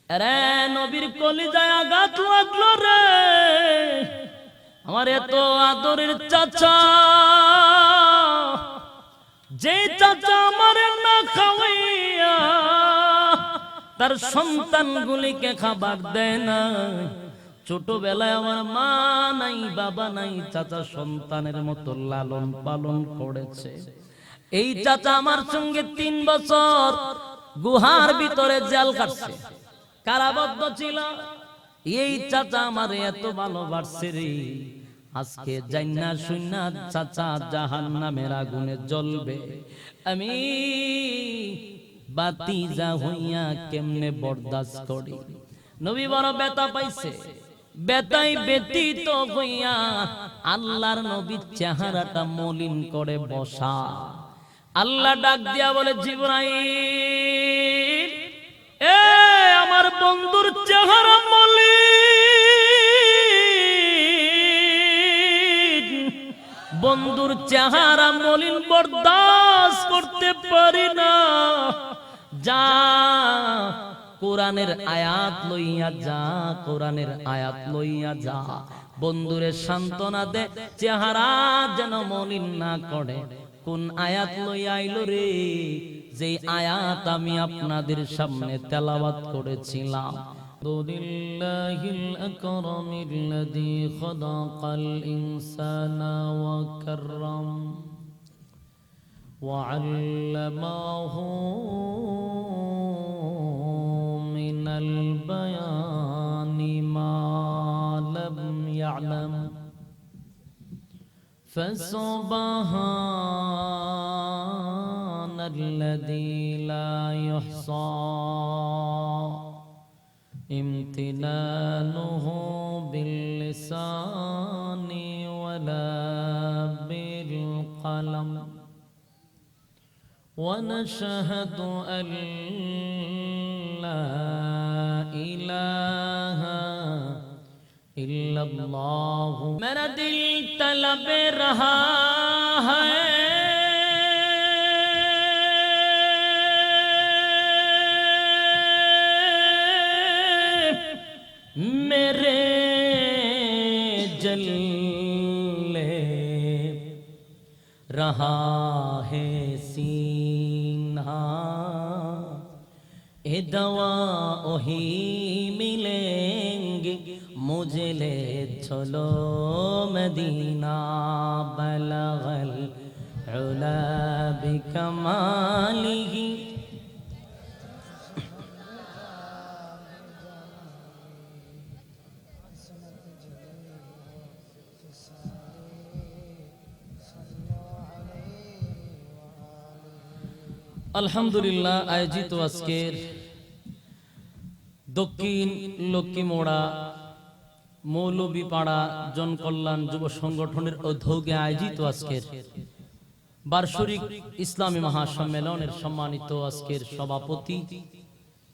আরে নবীর কলিজায় আঘাত লাগলো রে, আমার এত আদরের চাচা, যে চাচা আমার না খাওয়াইয়া তার সন্তানগুলিকে খাবার দেয় না। ছোটবেলায় আমার মা নাই, বাবা নাই, চাচা সন্তানের মতো লালন পালন করেছে। এই চাচা আমার সঙ্গে 3 বছর গুহার ভিতরে জেল কাটছে, কারাবদ্ধ ছিল। এই চাচা আমার এত ভালোবাসছে রে, আজকে জান্না শুননা চাচা জাহান্নামের আগুনে জ্বলবে, আমি বাতিজা হইয়া কেমনে বরদাস্ত করি। নবী বড় ব্যথা পাইছে, ব্যথায় ব্যতীত হইয়া আল্লাহর নবীর চেহারাটা মলিন করে বসা। আল্লাহ ডাক দিয়া বলে, জিবরাইল, এ আমার বন্ধুর চেহারা মলিন, বন্ধুর চেহারা মলিন বরদাস্ত করতে পারি না, যা কোরআনের আয়াত লইয়া যা, কোরআনের আয়াত লইয়া যা, বন্ধুরে সান্ত্বনা দে, চেহারা যেন মলিন না করে। কোন আয়াত লইয়া আইলো রে? যে আয়াত আমি আপনাদের সামনে তেলাওয়াত করেছিলাম। লিল্লাহিল আকরামিল্লাযী খালাকাল ইনসানা ওয়া কাররাম ওয়া আল্লামাহু মিনাল বায়ানি মা লাম ইয়ালাম ফাসুবহানাল্লাযী লা ইহসা ইমতিনানুহু বিল লিসানি ওয়ালা বিল কলম ونشهد أن لا إله إلا الله मेरा दिल तलब रहा है मेरे जले रहा है सीना ए दवा ओही मिलेंगे मुझे ले चलो मदीना बलगल उला बिकमालिही আলহামদুলিল্লাহ। আয়োজিত আজকের দক্ষিণ লক্ষ্মীমোড়া মৌলভীপাড়া জনকল্যাণ যুব সংগঠনের উদ্যোগে আয়োজিত আজকের বার্ষিক ইসলামী মহাসম্মেলনের সম্মানিত আজকের সভাপতি,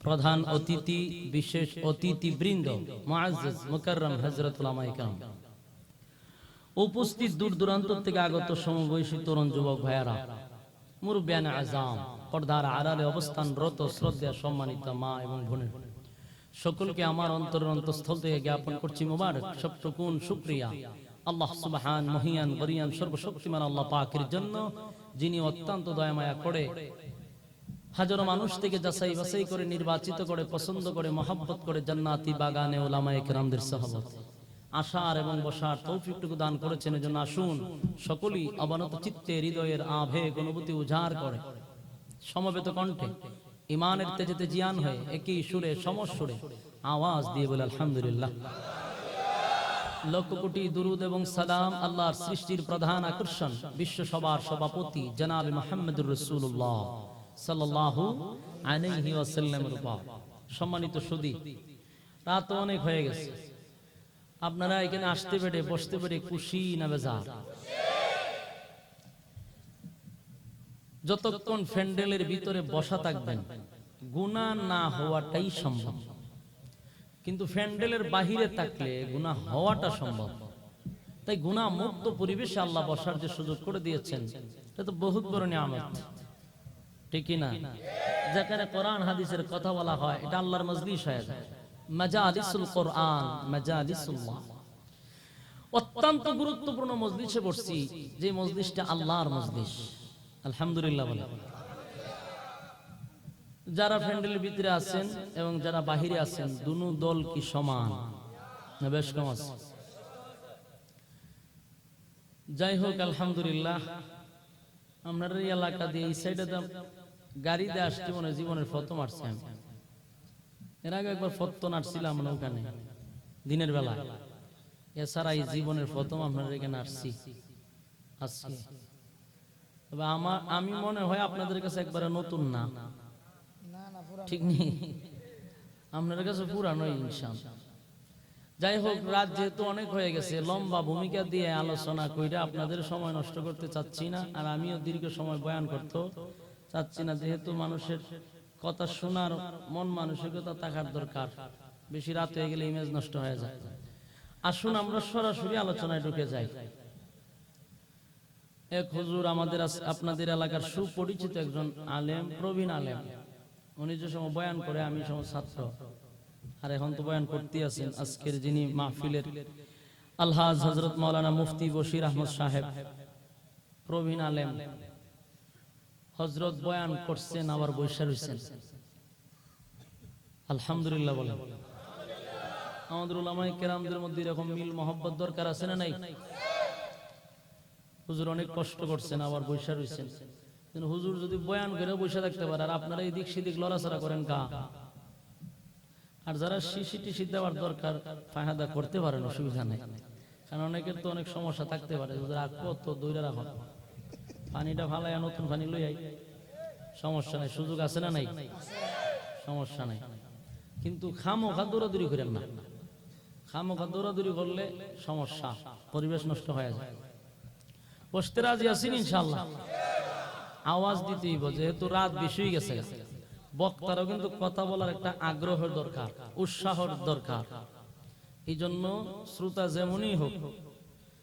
প্রধান অতিথি, বিশেষ অতিথিবৃন্দ, মুআজ্জাজ মুকাররম হযরত উলামায়ে কেরাম, উপস্থিত দূর দূরান্ত থেকে আগত সমবয়সী তরুণ যুবক ভাইয়ারা, মুরব্বিয়ানে আযাম, পর্দার আড়ালে অবস্থানরত শ্রদ্ধা সম্মানিত মা এবং বোনের, সকলকে আমার অন্তরের অন্তঃস্থল থেকে জ্ঞাপন করছি মুবারক সবটুকুন শুকরিয়া আল্লাহ সুবহান মহিয়ান গরিয়ান সর্বশক্তিমান আল্লাহ পাকের জন্য, যিনি অত্যন্ত দয়া মায়া করে হাজারো মানুষ থেকে যাচাই বাছাই করে নির্বাচিত করে পছন্দ করে মহব্বত করে জান্নাতি বাগানে উলামায়ে কেরামদের সহবত আসার এবং বসার তৌফিকটুকু দান করেছেন। এজন্য আসুন সকলেই অবনত চিত্তে হৃদয়ের আবেগ অনুভূতি উজাড় করে সমবেত কণ্ঠে ইমানের তেজেতে জিয়ান হয়ে একই সুরে সমস্বরে আওয়াজ দিয়ে বলে আলহামদুলিল্লাহ। লক্ষ কোটি দুরুদ এবং সালাম আল্লাহর সৃষ্টির প্রধান আকর্ষণ বিশ্ব সভার সভাপতি জনাবে মুহাম্মদুর রাসূলুল্লাহ সাল্লাল্লাহু আলাইহি ওয়াসাল্লামের উপর। সম্মানিত সুধী, রাত অনেক হয়ে গেছে, আপনারা এখানে আসতে পেরে বসতে পেরে খুশি না বেজার? যতক্ষণ প্যান্ডেলের ভিতরে বসা থাকবেন গুনাহ না হওয়াটাই সম্ভব, কিন্তু প্যান্ডেলের বাহিরে থাকলে গুনাহ হওয়াটা সম্ভব। তাই গুনাহ মুক্ত পরিবেশে আল্লাহ বসার যে সুযোগ করে দিয়েছেন এটা তো বহুত বড় নিয়ামত, ঠিক কি না? যেখানে কোরআন হাদিসের কথা বলা হয় এটা আল্লাহর মজলিস হয়ে যায়। মাজালিসুল কোরআন, মাজালিসুল্লাহ, অত্যন্ত গুরুত্বপূর্ণ মজলিসে বসছি, যে মজলিসটা আল্লাহর মজলিস। আলহামদুলিল্লাহ বলে। যারা প্যান্ডেলের ভিতরে আছেন এবং যারা বাহিরে আছেন, দুনো দল কি সমান না বেশ কম আছে? যাই হোক, আলহামদুলিল্লাহ, আপনার এই এলাকা দিয়ে এই সাইডে গাড়িতে আসছি, মনে জীবনের প্রথম আসছি আমি। এর আগে একবার ফতন আসছিলাম ওখানে দিনের বেলা, এছাড়া এই জীবনের প্রথম আপনার এখানে আসছি আজকে। তবে আমি মনে হয় আপনাদের কাছে একবারে নতুন না, ঠিক নেই, আপনাদের কাছে পুরানো ইনশাআল্লাহ। যাই হোক, রাত যেহেতু অনেক হয়ে গেছে, লম্বা ভূমিকা দিয়ে আলোচনা কইরা আপনাদের সময় নষ্ট করতে চাচ্ছি না, আর আমিও দীর্ঘ সময় বয়ান করতে চাচ্ছি না, যেহেতু মানুষের কথা শোনার মন মানসিকতা থাকার দরকার। বেশি রাত হয়ে গেলে ইমেজ নষ্ট হয়ে যায়। আসুন আমরা সরাসরি আলোচনায় ঢুকে যাই। এক হুজুর আমাদের আপনাদের এলাকার সুপরিচিত একজন আলেম, প্রবীণ আলেম, উনি যে সময় বয়ান করে আমি সময় ছাত্র, আর এখন তো বয়ান করতে আছেন। আজকের যিনি মাহফিলের আলহাজ হযরত মাওলানা মুফতি বশির আহমদ সাহেব, প্রবীণ আলেম, হযরত বয়ান করছেন, আবার বৈশা রইছেন। আলহামদুলিল্লাহ বলেন। আমাদের উলামায়ে কেরামদের মধ্যে এরকম মিল মহব্বত দরকার আছে না নাই? হুজুর অনেক কষ্ট করছেন, আবার বৈশা রইছেন। কিন্তু হুজুর যদি বয়ান করে বসে থাকতে পারে, আর আপনারা এদিক সেদিক লড়াচড়া করেন কা? আর যারা শিশি টিশি দেওয়ার দরকার ফায়দা করতে পারেন, অসুবিধা নেই, কারণ অনেকের তো অনেক সমস্যা থাকতে পারে। যদি রাখবো তো দইরা রাখো, পানিটা ফালাইয়া নতুন পানি লই আই, সমস্যা নাই, সুযোগ আছে না নাই? সমস্যা নাই। কিন্তু খামোখা দৌড়াদৌড়ি করেন না, খামোখা দৌড়াদৌড়ি করলে সমস্যা, পরিবেশ নষ্ট হয়ে যায়। বসতে রাজি আছেন ইনশাআল্লাহ? আওয়াজ দিতেই, যেহেতু রাত বেশি হয়ে গেছে, বক্তারও কিন্তু কথা বলার একটা আগ্রহের দরকার, উৎসাহের দরকার। এই জন্য শ্রোতা যেমনই হোক,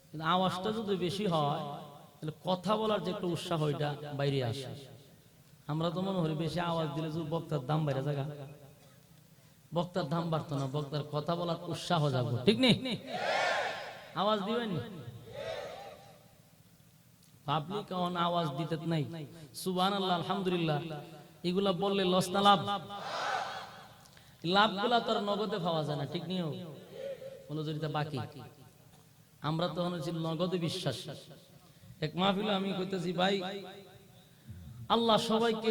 কিন্তু আওয়াজটা যদি বেশি হয় তাহলে কথা বলার যে একটা উৎসাহ, এটা বাইরে আসে। আমরা তো মনে করি বেশি আওয়াজ দিলে যদি বক্তার দাম বাইরে জায়গা, বক্তার দাম বাড়তো না, বক্তার কথা বলার উৎসাহ যাবো, ঠিক নেই? আওয়াজ দিবেন, পাবলিক অন আওয়াজ দিতে নাই। সুবহানাল্লাহ, আলহামদুলিল্লাহ, এগুলা বললে লস না লাভ? লাভগুলা তো আর নগদে পাওয়া যায় না, ঠিক নিও মনোজরিতা বাকি। আমরা তো হচ্ছে নগদে বিশ্বাস। এক মাহফিলে আমি কইতেছি, ভাই আল্লাহ সবাইকে,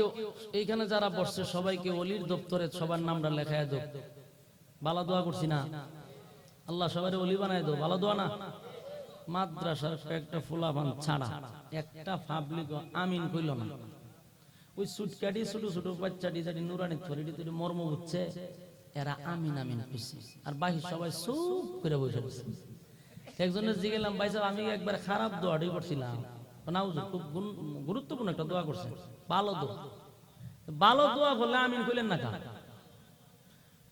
এইখানে যারা বসছে সবাইকে ওলির দপ্তরে সবার নামটা লেখায় দাও, ভালো দোয়া করছি না? আল্লাহ সবাই ওলি বানায় দাও, ভালো দোয়া না? মাদ্রাসার একটা ফুলাবান ছাড়া একটা পাবলিক আমিন কইল না। ওই সুটকাটি ছোট ছোট বাচ্চাটি যাটি নুরানি থরিটি তৈরি মর্ম বুঝছে, এরা আমিন আমিন কইছে, আর বাকি সবাই চুপ করে বসে আছে। একজনের জিগেলাম, ভাই সাহেব আমি একবার খারাপ দোয়াটাই করছিলাম না, খুব গুরুত্বপূর্ণ একটা দোয়া করছে, ভালো দোয়া, ভালো দোয়া করলে আমিন কইলেন না কা?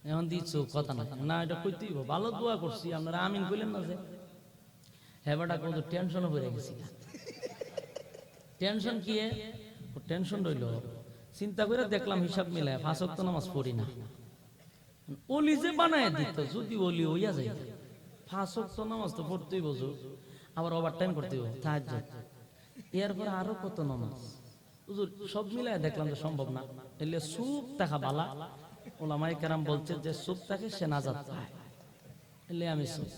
এখন দিচ্ছ কথা না, না এটা কইতেই ভালো দোয়া করছি, আপনারা আমিন কইলেন না যে? হ্যাঁ বেটা, কত টেনশনও হয়ে গেছি। টেনশন কি? টেনশন রইল, চিন্তা করে দেখলাম হিসাব মিলায় 5 ওয়াক্ত নামাজ পড়ি না। ওলি যে বানায় দিত, যদি ওলি হইয়া যায় 5 ওয়াক্ত নামাজ তো পড়তেই বোঝো, আবার ওভার টাইম করতে হবে, তাহাজ্জুদ, এরপর আরো কত নামাজ। হুজুর সব মিলায় দেখলাম যে সম্ভব না, এলে সুপ থাকা বালা। ওলামায়ে কেরাম বলছে যে সুপ থাকে সে নাজাত পায়, এলে আমি সুপ।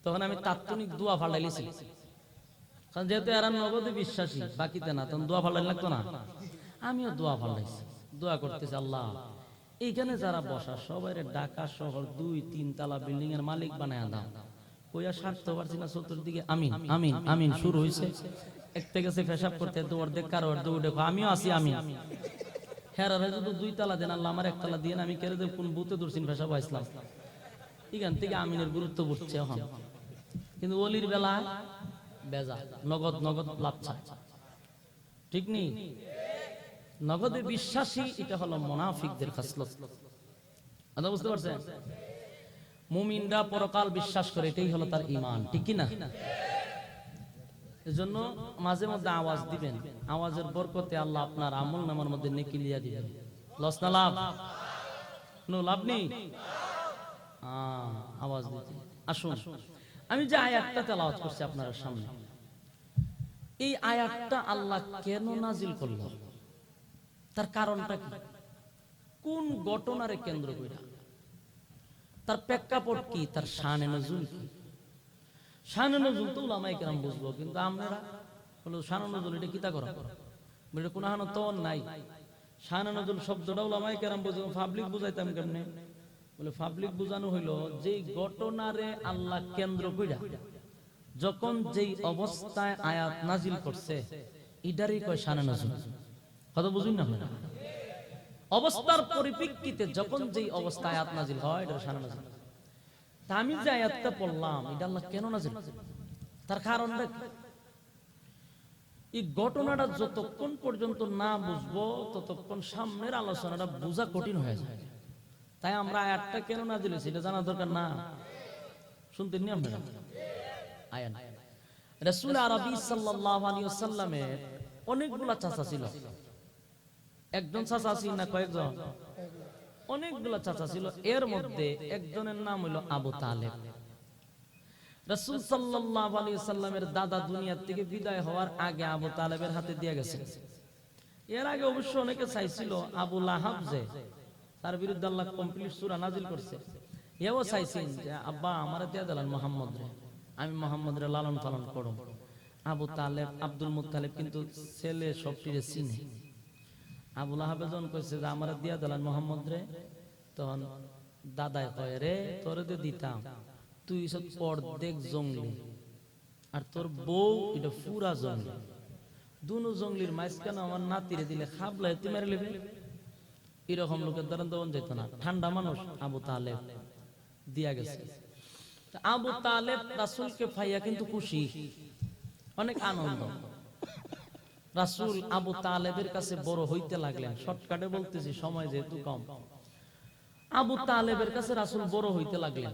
তখন আমি তাৎক্ষণিক দোয়া ফালাইছি, কারণ যেহেতু এরা নগদে বিশ্বাসী, বাকিতে না, তখন দোয়া ফালাই লাগতো না। আমিও দোয়া ফালাইছি, দোয়া করতেছি, আল্লাহ এইখানে যারা বসা সবাই ঢাকা শহর 2-3 তলা বিল্ডিং এর মালিক বানায় দাও। কইয়া স্বার্থ পারছি না, চতুর্দিকে আমিন আমিন আমিন শুরু হয়েছে। একটা গেছে পেশাব করতে, দৌড় দেখ কারো দৌড় দেখো, আমিও আছি আমিন। হেরারে যদি 2 তালা দেন, আল্লাহ আমার 1 তালা দিয়ে, আমি কেড়ে দেব কোন বুতে দূরছিন পেশাব আসলাম। এখান থেকে আমিনের গুরুত্ব বুঝছে এখন। কিন্তু ওলির বেলা বেজা, নগদ নগদ লাভ চায়, ঠিক নেই? নগদে বিশ্বাসী, এটা হলো মুনাফিকদের খাসলত। কথা বুঝতে পারছেন? মুমিনরা পরকাল বিশ্বাস করে, এটাই হলো তার ঈমান, ঠিক কি না? এজন্য মাঝে মধ্যে আওয়াজ দিবেন, আওয়াজের বরকতে আল্লাহ আপনার আমল নামার মধ্যে নেকি লিয়া দিবেন। লস না লাভ? নো লাভ নেই। আওয়াজ দিতে আসুন। আমি যে আয়াতটা তেলাওয়াত করছি আপনার সামনে, এই আয়াতটা আল্লাহ কেন নাজিল করলো, তার কারণটা কি, কোন ঘটনারে কেন্দ্র কইরা, তার প্রেক্ষাপট কি, তার শানে নজুল কি? শানে নজুল তো উলামায়ে কেরাম বুঝবো, কিন্তু আপনারা বলো শানে নজুল এটা কিতা করা, বলে কোন হানো তো নাই। শানে নজুল শব্দটা উলামায়ে কেরাম বুঝবো, পাবলিক বুঝাইতাম কেমনে? বলে পাবলিক বুঝানো হইলো যেই ঘটনারে আল্লাহ কেন্দ্র কইরা যখন যেই অবস্থায় আয়াত নাজিল করছে, এটারই কয় শানে নজুল। কথা বুঝুন না? অবস্থার পরিপ্রেক্ষিতে যখন যেই অবস্থায় আয়াত নাজিল হয়, এটা শানে নজুল। তা আমি যে আয়াতটা পড়লাম, এটা আল্লাহ কেন নাজিল, তার কারণটা কি? এই ঘটনাটা যতক্ষণ পর্যন্ত না বুঝবো, ততক্ষণ সামনের আলোচনাটা বোঝা কঠিন হয়ে যায়। তাই আমরা আয়াতটা কেন নাজিল হয়েছে এটা জানা দরকার না? শুনতেন নি আপনারা? আয়াত রাসূল আরবি সাল্লাল্লাহু আলাইহি ওয়াসাল্লামের অনেকগুলা চাচা ছিল। একজন চাচা ছিল না, কয়েকজন? অনেকগুলা চাচা ছিল। এর মধ্যে একজনের নাম হলো আবু তালেব। রাসূল সাল্লাল্লাহু আলাইহি ওয়াসাল্লামের দাদা দুনিয়া থেকে বিদায় হওয়ার আগে আবু তালেবের হাতে দিয়ে গেছে। এর আগে অবশ্য অনেকে চাইছিল আবু লাহাব, যে তার বিরুদ্ধে আল্লাহ কমপ্লিট সূরা নাজিল করছে, এও চাইছেন যে আব্বা আমারে দিয়ে দিলেন মুহাম্মদ রে, আমি মুহাম্মদের লালন পালন করব। আবু তালেব, আব্দুল মুত্তালিব কিন্তু ছেলে সবটিরে চিনে। আবু লাহাব যখন কইছে যে আমারে দিয়া দিলেন মুহাম্মদ রে, তখন দাদায় কয় রে তোরে দিয়ে দিতাম, তুই সব অর্ধেক জঙ্গলি আর তোর বউ এটা পুরা জঙ্গলি, দুনো জঙ্গলির মাঝখানে আমার নাতিরে দিলে খাবলায় তুই মেরে নেবে। এরকম লোকের দ্বারা দেওয়া যেত না, ঠান্ডা মানুষ। আবু তালেব দিয়া গেছে। আবু তালেব রাসূলকে পাইয়া কিন্তু খুশি, অনেক আনন্দ। রাসূল আবু তালেবের কাছে বড় হইতে লাগলেন। শর্টকাটে বলতেছি, সময় যেহেতু কম। আবু তালেবের কাছে রাসূল বড় হইতে লাগলেন।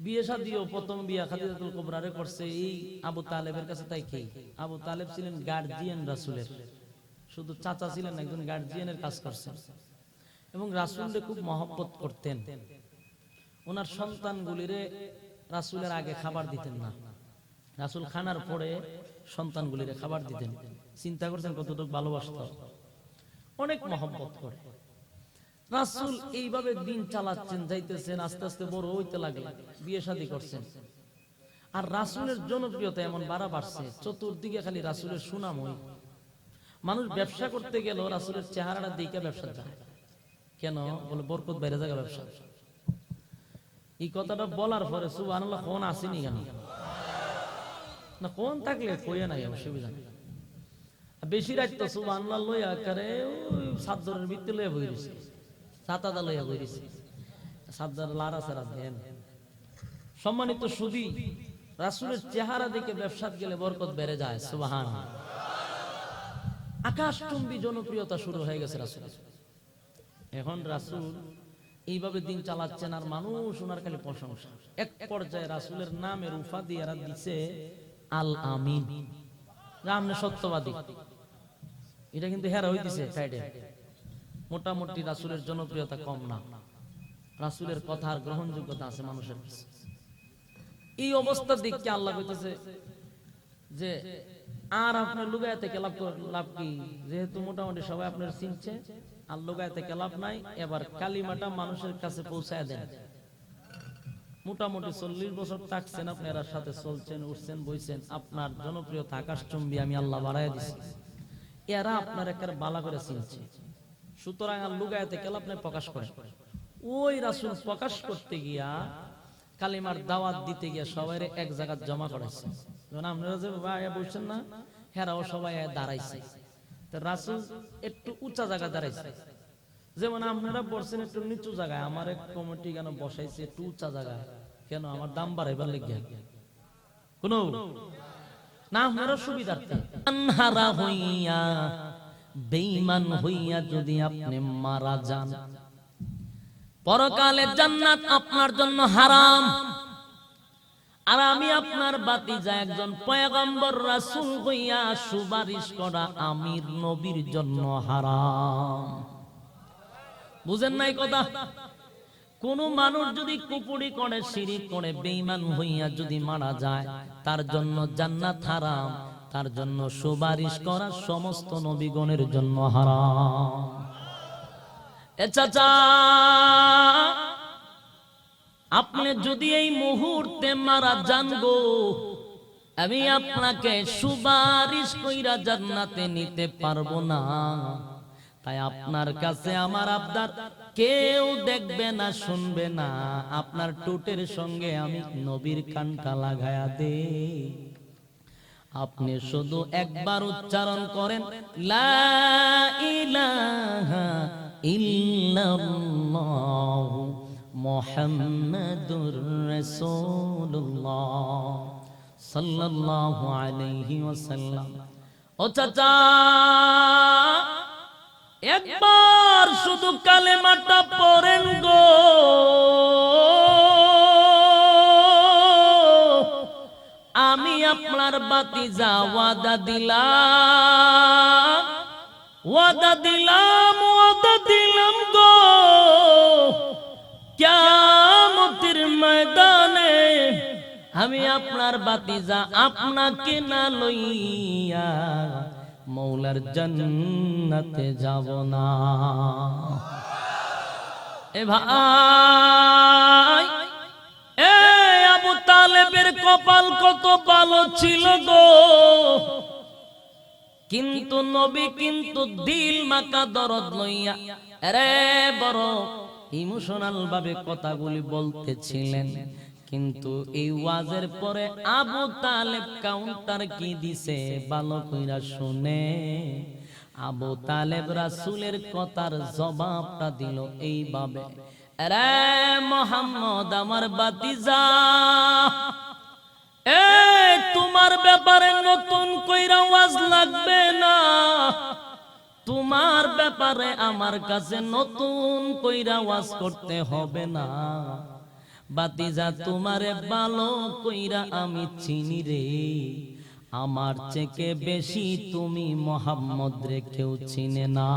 বিয়ে শাদিও প্রথম বিয়া খাদিজাতুল কুবরারে করছে এই আবু তালেবের কাছে। তাই কি আবু তালেব ছিলেন গার্জিয়ান রাসূলের, শুধু চাচা ছিলেন, একজন গার্জিয়ানের কাজ করছেন এবং রাসূলকে খুব মহব্বত করতেন। ওনার সন্তানগুলিরে রাসূলের আগে খাবার দিতেন না, রাসূল খানার পরে সন্তানগুলিরে খাবার দিতেন। চিন্তা করছেন কতটুকু ভালোবাসত, অনেক মহব্বত করে। রাসূল এইভাবে দিন চালাচ্ছেন, যাইতেছেন, আস্তে আস্তে বড় হইতে লাগলেন, বিয়ে শাদী করছেন। আর রাসূলের জনপ্রিয়তা এমন বাড়ছে, চতুর্দিকে খালি রাসূলের সুনামই। মানুষ ব্যবসা করতে গেল রাসূলের চেহারাটা দেখে ব্যবসা যায়। কেন বলে বরকত বাইরে জায়গা ব্যবসা। এই কথাটা বলার পরে সুবহানাল্লাহ কোন আসেনি কেন না, কোন থাকলে কইয়া নাই, অসুবিধা নেই। বেশি রাত তো সুবহানাল্লাহ লইয়া করে ওই সাদরের ভিতরে লইয়া বইরিছে, ছাতাদা লইয়া বইরিছে, সাদর লারা সারা দেন। সম্মানিত সুধী, রাসূলের চেহারা দেখে ব্যবসাত গেলে বরকত বেড়ে যায়। সুবহানাল্লাহ। আকাশচুম্বী জনপ্রিয়তা শুরু হয়ে গেছে রাসূল। এখন রাসূল এইভাবে দিন চালাচ্ছেন আর মানুষ ওনার খালি প্রশংসা। এক পর্যায়ে রাসূলের নামের উপাধি এরা দিছে আল আমিন, আপনি সত্যবাদী। এটা কিন্তু হেরা হইতেছে সাইডে। মোটামুটি রাসূলের জনপ্রিয়তা কম না, রাসূলের কথার গ্রহণযোগ্যতা আছে মানুষের কাছে। এই অবস্থা দেখে আল্লাহ কইতেছে যে আর আপনার লুগায় থেকে লাভ কি, যেহেতু মোটামুটি সবাই আপনার চিনছে, আর লুগায় থেকে লাভ নাই। এবার কালিমাটা মানুষের কাছে পৌঁছায় দেন। মোটামুটি 40 বছর থাকছেন, আপনারা সাথে চলছেন, উঠছেন, বইছেন, আপনার জনপ্রিয়তা আকাশচুম্বী আমি আল্লাহ বাড়াইয়া দিছি। এরা আপনার একেবারে বালা করে চিনছে। সুতরাং আর লুগায় থেকে লাভ নাই, প্রকাশ করে। ওই রাসূল প্রকাশ করতে গিয়া কালিমার দাওয়াত দিতে গিয়া সবাই এক জায়গা জমা করেছে। যেমন আপনারা যে বলছেন না, হেরাও সবাই দাঁড়াইছে। তো রাসূল একটু উঁচা জায়গা দাঁড়াইছে। যেমন আপনারা বলছেন একটু নিচু জায়গায়, আমার এক কমিটি কেন বসাইছে একটু উঁচা জায়গায়, কেন আমার দাম বাড়াইবার লেগে কোন না, আপনারা সুবিধার্থে। আনহারা হইয়া বেঈমান হইয়া যদি আপনি মারা যান, পরকালে জান্নাত আপনার জন্য হারাম। আর আমি আপনার বাতিজা একজন পয়গম্বর রাসূল হইয়া সুপারিশ করা আমির নবীর জন্য হারাম। বুঝেন নাই কথা? কোন মানুষ যদি কুপুরি করে, শিরিক করে, বেঈমান হইয়া যদি মারা যায়, তার জন্য জান্নাত হারাম, তার জন্য সুপারিশ করা সমস্ত নবীগণের জন্য হারাম। এ চাচা, আপনি যদি এই মুহূর্তে মারা যান গো, আমি আপনাকে সুপারিশ কইরা জান্নাতে নিতে পারবো না। তাই আপনার কাছে আমার আবদার, কেউ দেখবে না, শুনবে না, আপনার টুটের সঙ্গে আমি নবীর কানটা লাগায়া দে। আপনি শুধু একবার উচ্চারণ করেন, লা ইলাহা ইল্লাল্লাহু মুহাম্মাদুর রাসূলুল্লাহ সাল্লাল্লাহু আলাইহি ওয়াসাল্লাম। ও চাচা, একবার শুধু কালেমাটা পড়েন গো, আমি আপনার বাতিজা ওয়াদা দিলাম, ওয়াদা দিলাম, ওয়াদা দিলাম গো, কিয়ামতের ময়দানে আমি আপনার বাতিজা আপনাকে না লইয়া মৌলার জান্নাতে যাব না। এ ভাই, এ আবু তালেবের কপাল কত ভালো ছিল গো, কিন্তু নবী কিন্তু দিল মাকা দরদ লইয়া আরে বড় ইমোশনাল ভাবে কথাগুলি বলতেছিলেন। কিন্তু এই ওয়াজের পরে আবু তালেব কাউন্টার কি দিছে ভালো কইরা শুনে। আবু তালেব রাসূলের কথার জবাবটা দিল এইভাবে, আরে মুহাম্মদ আমার বাতিজা, এ তোমার ব্যাপারে নতুন কইরা ওয়াজ লাগবে না, তোমার ব্যাপারে আমার কাছে নতুন কইরা ওয়াজ করতে হবে না। বাতিজা তোমারে ভালো কইরা আমি চিনি রে, আমার থেকে বেশি তুমি মুহাম্মদ রে কেউ চিনে না।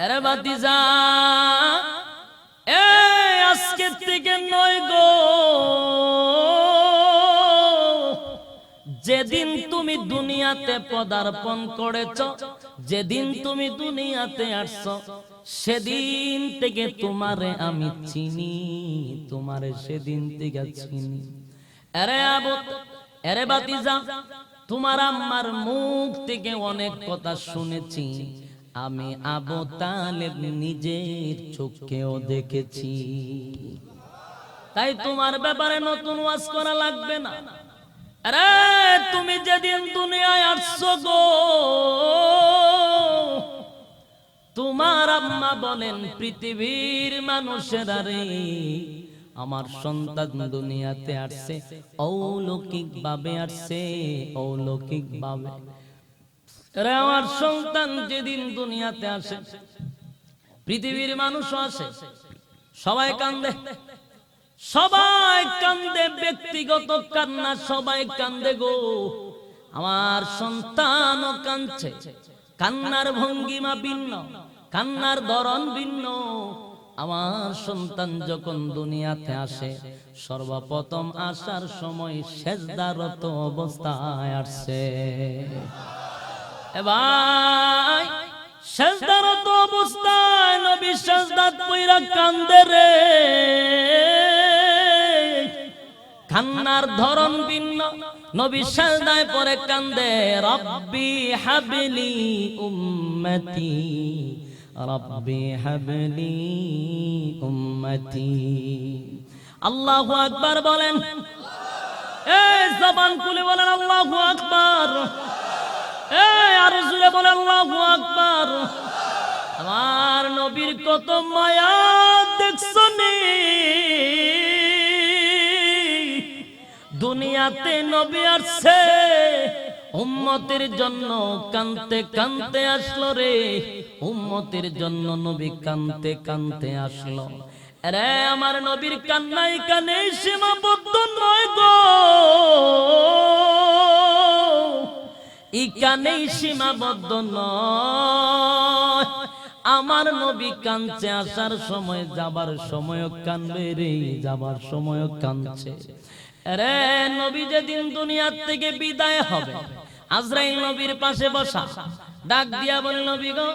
আরে বাতিজা, এ আজকে থেকে নয় গো, যেদিন তুমি দুনিয়াতে পদার্পণ করেছ, যেদিন তুমি দুনিয়াতে আসছো, সেদিন থেকে তোমারে আমি চিনি, তোমারে সেদিন থেকে চিনি। আরে আবু, আরে বাতিজা, তোমার আম্মার মুখ থেকে অনেক কথা শুনেছি, আমি আবু তালেব নিজের চোখেও দেখেছি। তাই তোমার ব্যাপারে নতুন ওয়াজ করা লাগবে না। আরে তুমি যেদিন দুনিয়ায় আসছো গো, তোমার আম্মা বলেন পৃথিবীর মানুষেরা রে, আমার সন্তান দুনিয়াতে আসছে অলৌকিক ভাবে আসছে, অলৌকিক ভাবে। আরে আমার সন্তান যেদিন দুনিয়াতে আসে, পৃথিবীর মানুষও আসে, সবাই কান্দে, সবাই কান্দে, ব্যক্তিগত কান্না, সবাই কান্দে গো। আমার সন্তানও কাঁদছে, কান্নার ভঙ্গিমা ভিন্ন, কান্নার ধরন ভিন্ন। আমার সন্তান যখন দুনিয়াতে আসে, সর্বপ্রথম আসার সময় সেজদারত অবস্থায় আসছে। এ ভাই, সেজদারত অবস্থায় নবী সেজদাত পইরা কান্দে রে, কান্নার ধরন ভিন্ন। নবী সাজদায় পড়ে কান্দে, রব্বি হাবলি উম্মতি, রব্বি হাবলি উম্মতি। আল্লাহু আকবার বলেন, এই জবান খুলে বলেন আল্লাহু আকবার, এই আর জোরে বলেন আল্লাহু আকবার। আমার নবীর কত মায়া দেখছনি, দুনিয়াতে নবী আসছে, উম্মতের জন্য কানতে কানতে আসলো রে, উম্মতের জন্য নবী কানতে কানতে আসলো। আরে আমার নবীর কান্না এখানে সীমাবদ্ধ নয় গো, এখানেই সীমাবদ্ধ নয়। আমার নবী কাঁদছে, আসার সময় যাবার সময় কাঁদবে রে, যাবার সময় কাঁদছে। আরে নবী যেদিন দুনিয়ার থেকে বিদায় হবে, আজরাইল নবীর পাশে বসা, ডাক দিয়া বলে, নবী গো,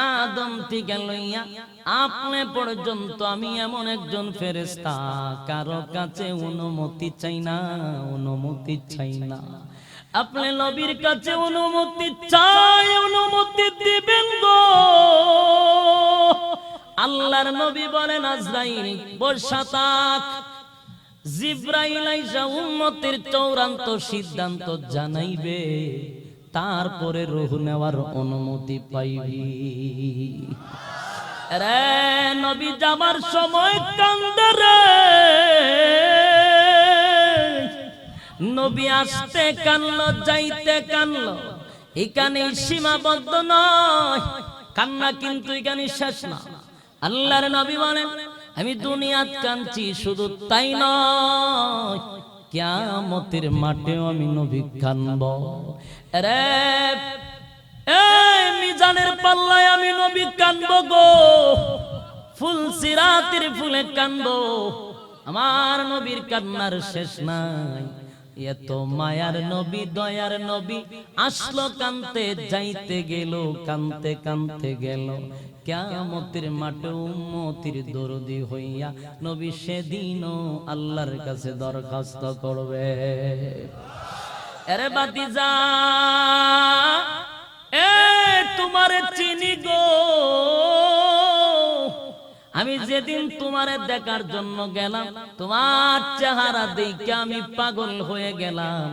আদম থেকে লইয়া আপনি পর্যন্ত আমি এমন একজন ফেরেশতা, কারো কাছে অনুমতি চাই না, অনুমতি চাই না। আপনি নবীর কাছে অনুমতি চাই, অনুমতি দিবেন গো। আল্লাহর নবী বলেন, আজরাইল বসা থাক, জিবরাইল আইসা উম্মতের চূড়ান্ত সিদ্ধান্ত জানাইবে, তারপরে রূহ নেওয়ার অনুমতি পাইবি। রে নবী যাবার সময় কান্দে রে, নবী আসতে কানলো, যাইতে কানলো। এখানে সীমাবদ্ধ নয়, কান্না কিন্তু এখানে শেষ না। আল্লাহর নবী বলেন, আমি দুনিয়াত কাঁদছি, শুধু তাই নয়, কিয়ামতের মাঠেও আমি নবী কাঁদব রে। এই মিজানের পাল্লায় আমি নবী কাঁদব গো, ফুল সিরাতের ফুলে কাঁদব। আমার নবীর কান্নার শেষ নাই। এত মায়ার নবী, দয়ার নবী আসলো কানতে, যাইতে গেল, কানতে কানতে গেল। কিয়ামতের মাঠে উম্মতির দরদি হইয়া নবী সেদিনও আল্লাহর কাছে দরখাস্ত করবে। আরে বাতিজা, এ তোমারে চিনি গো, আমি যেদিন তোমারে দেখার জন্য গেলাম, তোমার চেহারা দেখে আমি পাগল হয়ে গেলাম।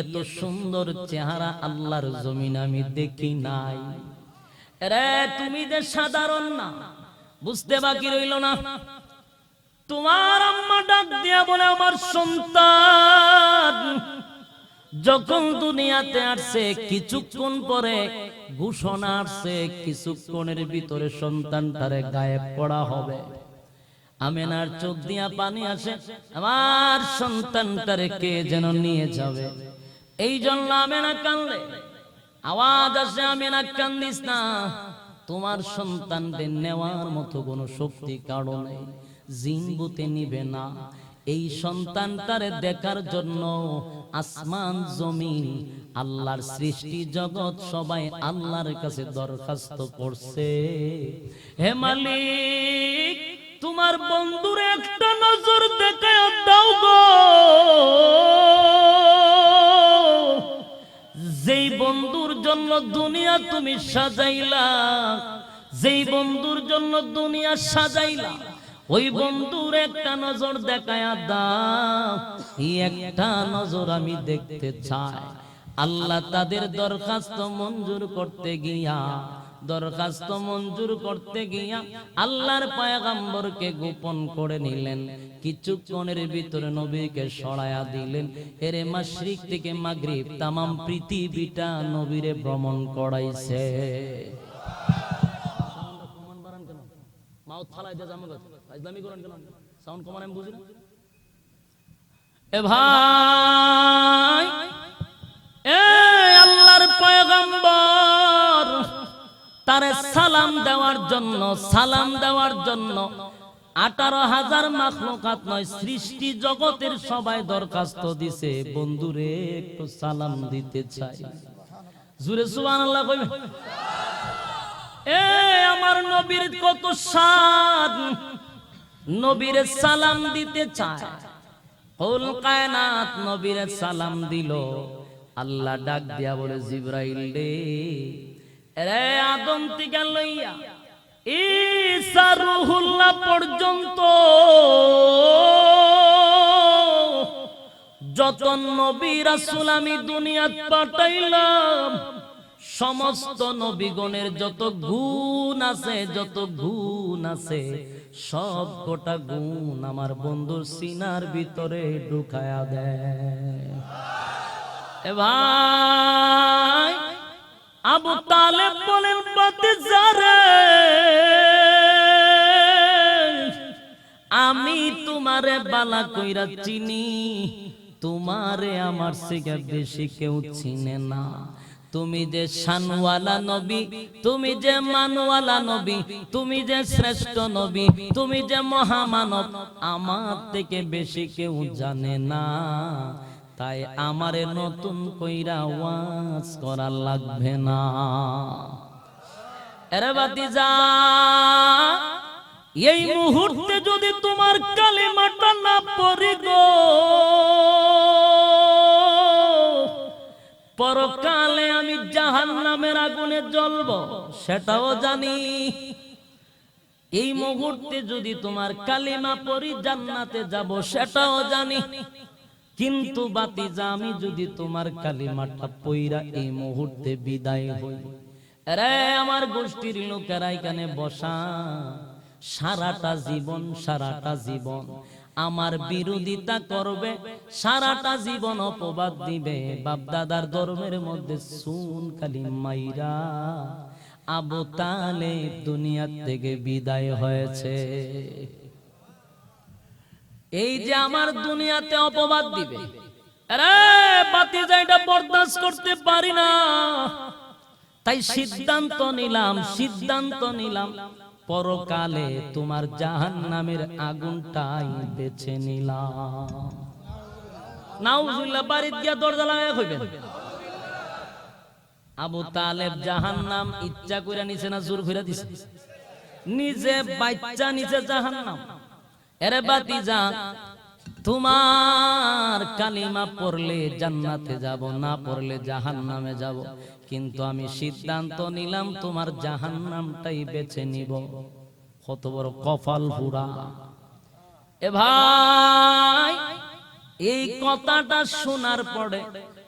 এত সুন্দর চেহারা আল্লাহর জমিন আমি দেখি নাই। রে তুমি যে সাধারণ না, বুঝতে বাকি রইল না। তোমার আম্মা ডাক দিয়া বলে, আমার সন্তান যখন দুনিয়াতে আসছে, কিছুক্ষণ পরে ঘোষণা আসছে, কিছুক্ষণের ভিতরে সন্তানটারে গায়েব করা হবে। আমেনার চোখ দিয়া পানি আসে, আমার সন্তানটারে কে যেন নিয়ে যাবে। এই জন্য আমেনা কানলে, আওয়াজ আসে, আমেনা কান্দিস না, তোমার সন্তানদের নেওয়ার মতো কোনো শক্তি কারো নেই, জিন ভূতে নিবে না। এই সন্তানটারে দেখার জন্য আসমান জমিন আল্লাহর সৃষ্টি জগৎ সবাই আল্লাহর কাছে দরখাস্ত করছে, হে মালিক তোমার বন্ধুর একটা নজর দেখায় দাও গো। যেই বন্ধুর জন্য দুনিয়া তুমি সাজাইলা, যেই বন্ধুর জন্য দুনিয়া সাজাইলা, ওই বন্ধুর একটা নজর দেখায়া দাও, একটা নজর আমি দেখতে চাই। আল্লাহ তাদের দরখাস্ত মঞ্জুর করতে গিয়া, দরখাস্ত মঞ্জুর করতে গিয়া আল্লাহর পয়গম্বরকে গোপন করে নিলেন। কিছুক্ষণের ভিতরে নবীকে সরায়া দিলেন। এরে মাশরিক থেকে মাগরিব তামাম পৃথিবীটা নবীরে ভ্রমণ করাইছে। মাউথ ফালাই দে জামা কথা ইসলামী কোরআন কেন সাউন্ড কমান আমি বুঝি না। এ ভাই, এ আল্লাহর পয়গম্বর তারে সালাম দেওয়ার জন্য, সালাম দেওয়ার জন্য 18,000 মাখলুকাত নয়, সৃষ্টি জগতের সবাই দরখাস্ত দিছে, বন্ধুরে একটু সালাম দিতে চাই। জুরে সুবহানাল্লাহ কইবে। এ আমার নবীর কত শান, নবীর সালাম দিতে চায়। কুল কায়নাত নবীর সালাম দিল। আল্লাহ ডাক দিয়া বলে, জিবরাইল রে, রে আদম থেকে লইয়া ঈসা রূহুল্লাহ পর্যন্ত যত নবী রাসূল আমি দুনিয়াত পাঠাইলাম, সমস্ত নবীগণের যত গুণ আছে, যত গুণ আছে, সব গোটা গুণ আমার বন্ধুর সিনার ভিতরে ঢুকায়া দেয়। এ ভাই, আবু তালেব বলেন, বাতিজা রে, তোমারে বালা কইরা চিনি, তোমারে আমার থেকে বেশি কেউ চিনে না। তুমি যে শানওয়ালা নবী, তুমি যে মানওয়ালা নবী, তুমি যে শ্রেষ্ঠ নবী, তুমি যে মহামানব, আমার থেকে বেশি কেউ জানে না। তাই আমারে নতুন কইরা ওয়াজ করা লাগবে না। আরে ভাতিজা, এই মুহূর্তে যদি তোমার কালিমাটা না পড়ি গো, পরকালে আমি জাহান্নামের আগুনে জ্বলবো সেটাও জানি। এই মুহূর্তে যদি তোমার কালিমা পড়ি জান্নাতে যাব সেটাও জানি। কিন্তু বাতিজা, আমি যদি তোমার কালিমাটা পইরা এই মুহূর্তে বিদায় হই, আরে আমার গোষ্ঠীর লোকেরা এখানে বসা, সারাটা জীবন আমার বিরোধিতা করবে, সারাটা জীবন অপবাদ দিবে। বাপ দাদার ধর্মের মধ্যে সুন খালি মাইরা আবু তালেব দুনিয়া থেকে বিদায় হয়েছে। এই যে আমার দুনিয়াতে অপবাদ দিবে, আরে বাতিজা, এটা বরদাস্ত করতে পারি না। তাই সিদ্ধান্ত নিলাম পরকালে তোমার জাহান্নামের আগুনটাই বেছে নিলাম। নাউজুবিল্লাহ, বাড়িতে গিয়া দরজা লাগায় কইবেন। আবু তালেব জাহান্নাম ইচ্ছা কইরা নিছে না জোর কইরা দিছে? নিজে বাচ্চা নিচে জাহান্নাম। এরে বাতিজা, তোমার কালিমা পড়লে জান্নাতে যাব, না পড়লে জাহান্নামে যাব। কিন্তু আমি সিদ্ধান্ত নিলাম তোমার জাহান্নামটাই বেছে নিব। কত বড় কপাল পুরা! এ ভাই, এই কথাটা শোনার পরে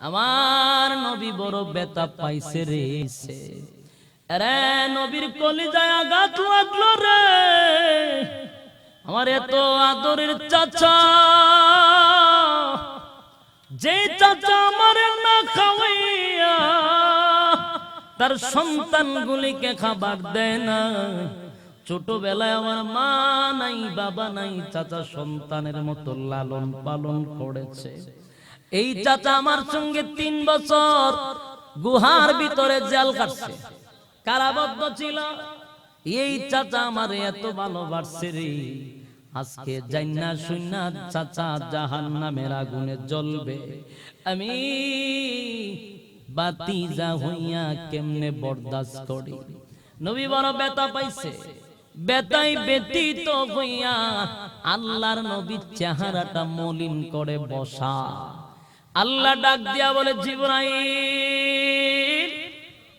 আমার নবী বড় ব্যথা পাইছে রে। আরে নবীর কলিজায় আঘাত লাগলো রে। আমার এত আদরের চাচা, যে চাচা আমার না খাওয়াইয়া তার সন্তানগুলিকে খাবার দেয় না। ছোটবেলায় আমার মা নাই, বাবা নাই, চাচা সন্তানের মতো লালন পালন করেছে। এই চাচা আমার সঙ্গে 3 বছর গুহার ভিতরে জেল কাটছে, কারাবদ্ধ ছিল। এই চাচা আমার এত ভালোবাসছে রে, আজকে জান্না শুননা চাচা জাহান্নামের আগুনে জ্বলবে। আমি বাতিজা হইয়া কেমনে বরদাস্ত করি? নবী বড় ব্যথা পাইছে, ব্যথায় ব্যতীত হইয়া আল্লাহর নবীর চেহারাটা মলিন করে বসা। আল্লাহ ডাক দিয়া বলে, জিবরাইল,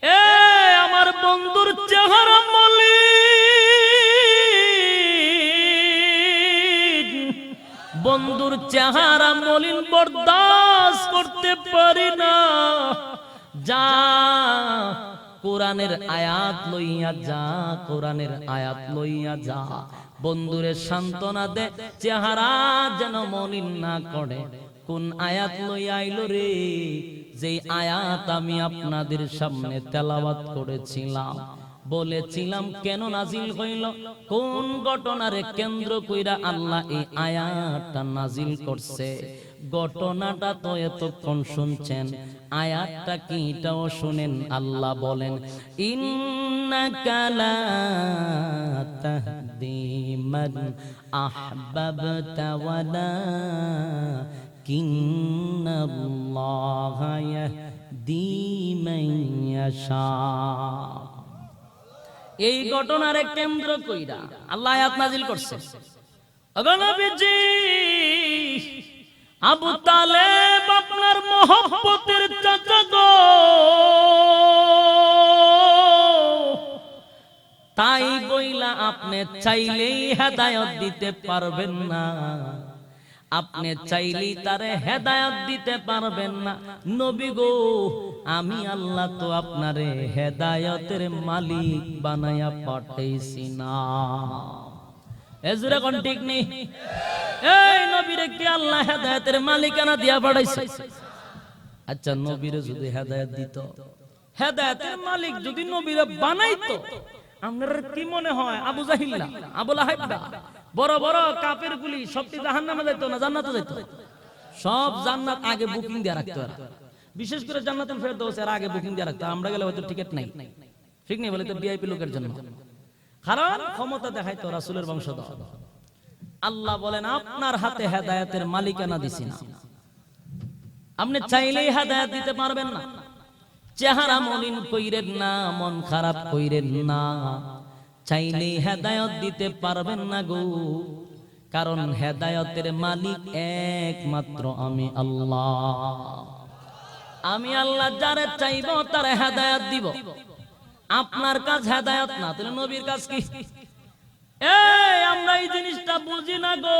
এ আমার বন্ধুর চেহারা মলিন, বন্ধুর চেহারা মলিন বরদাস্ত করতে পারি না। যা কোরআনের আয়াত লইয়া যা, কোরআনের আয়াত লইয়া যা, বন্ধুরে সান্ত্বনা দে, চেহারা যেন মলিন না করে। কোন আয়াত লইয়া আইলো রে? যে আয়াত আমি আপনাদের সামনে তেলাওয়াত করেছিলাম, বলেছিলাম কেন নাজিল হইল, কোন ঘটনারে কেন্দ্র কইরা আল্লাহ এই আয়াতটা নাজিল করছে। ঘটনাটা তো এতক্ষণ শুনছেন, আয়াতটা কি এটাও শুনেন। আল্লাহ বলেন, ইন্নাকা লা তাহদি মান আহবাবতা ওয়ালাকিন্নাল্লাহা ইয়াহদি মান ইয়াশা। এই ঘটনারে কেন্দ্র কইরা আল্লাহ আয়াত নাজিল করছে। ওগো নবীজি, আবু তালেব আপনার মহব্বতের চাচা গো, তাই বইলা আপনি চাইলেই হেদায়েত দিতে পারবেন না, আপনি চাইলেই তারে হেদায়েত দিতে পারবেন না। নবী গো, আমি আল্লাহ তো আপনারে হেদায়েতের মালিক বানায়া পাঠাইছি না। এজুরে কোন ঠিক নেই? এই নবীরে কি আল্লাহ হেদায়েতের মালিকানা দিয়া পাঠাইছে? আচ্ছা, নবীরে যদি হেদায়েত দিত, হেদায়েতের মালিক যদি নবীরে বানাইতো, আপনার কি মনে হয় আবু জাহিল না, আবু লাহাব না, বড় বড় কাফের গুলি সবটি জাহান্নামে যাইতো না জান্নাতে যাইতো? সব জান্নাত আগে বুকিং দিয়ে রাখতো এরা। বিশেষ করে জান্নাতুল ফেরদৌস এর আগে বুকিং দিয়ে রাখতো। আমরা গেলে হয়তো টিকিট নাই, ঠিক নেই বলে তো ভিআইপি লোকের জন্য। কারণ ক্ষমতা দেখাইতো রাসূলের বংশধর। আল্লাহ বলেন আপনার হাতে হেদায়েতের মালিকানা দিছি না, আপনি চাইলেই হেদায়েত দিতে পারবেন না। চেহারা মলিন কইরেন না, মন খারাপ কইরেন না, চাইলেই হেদায়েত দিতে পারবেন না গো। কারণ হেদায়েতের মালিক একমাত্র আমি আল্লাহ। আমি আল্লাহ যারে চাইবো তার হেদায়েত দিব। আপনার কাজ হেদায়েত না, তাহলে নবীর কাজ কি? এই আমরা এই জিনিসটা বুঝি না গো।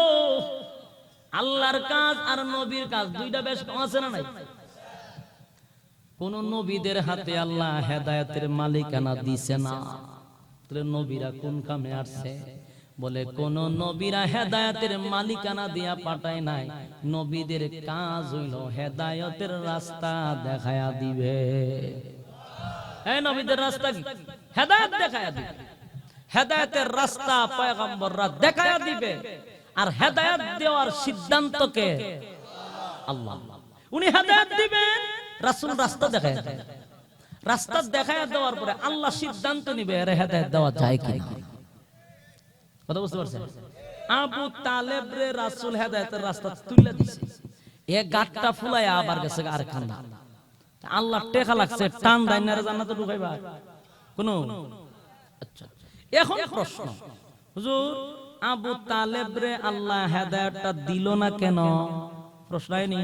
আল্লাহর কাজ আর নবীর কাজ দুইটা বেশ কম আছে না নাই? কোন নবীদের হাতে আল্লাহ হেদায়েতের মালিকানা দিছে না, তাহলে নবীরা কোন কামে আসছে? বলে কোন নবীরা হেদায়েতের মালিকানা দিয়া পাঠায় নাই। নবীদের কাজ হইল হেদায়েতের রাস্তা দেখায়া দিবে। এই নবীদের রাস্তা কি? হেদায়েত দেখায়া দিবে। হেদায়েতের রাস্তা পয়গম্বররা দেখায়া দিবে। আর হেদায়েত দেওয়ার সিদ্ধান্ত কে? আল্লাহ। উনি হেদায়েত দিবেন, রাসূল রাস্তা দেখায়া দিবেন। রাস্তা দেখায়া দেওয়ার পরে আল্লাহ সিদ্ধান্ত নিবে এর হেদায়েত দেওয়া যায় কিনা। কথা বুঝতে পারছেন? আবু তালেব রে রাসূল হেদায়েতের রাস্তা তুলে দিছে, এ গাটটা ফুলায়া আবার গেছে আর খান্দা। আল্লাহ টেকা লাগছে টান দাইনারে জান্নাতে ঢুকাইবা কোন? আচ্ছা, এখন প্রশ্ন, হুজুর আবু তালেব রে আল্লাহ হেদায়েতটা দিল না কেন? প্রশ্ন আইনি।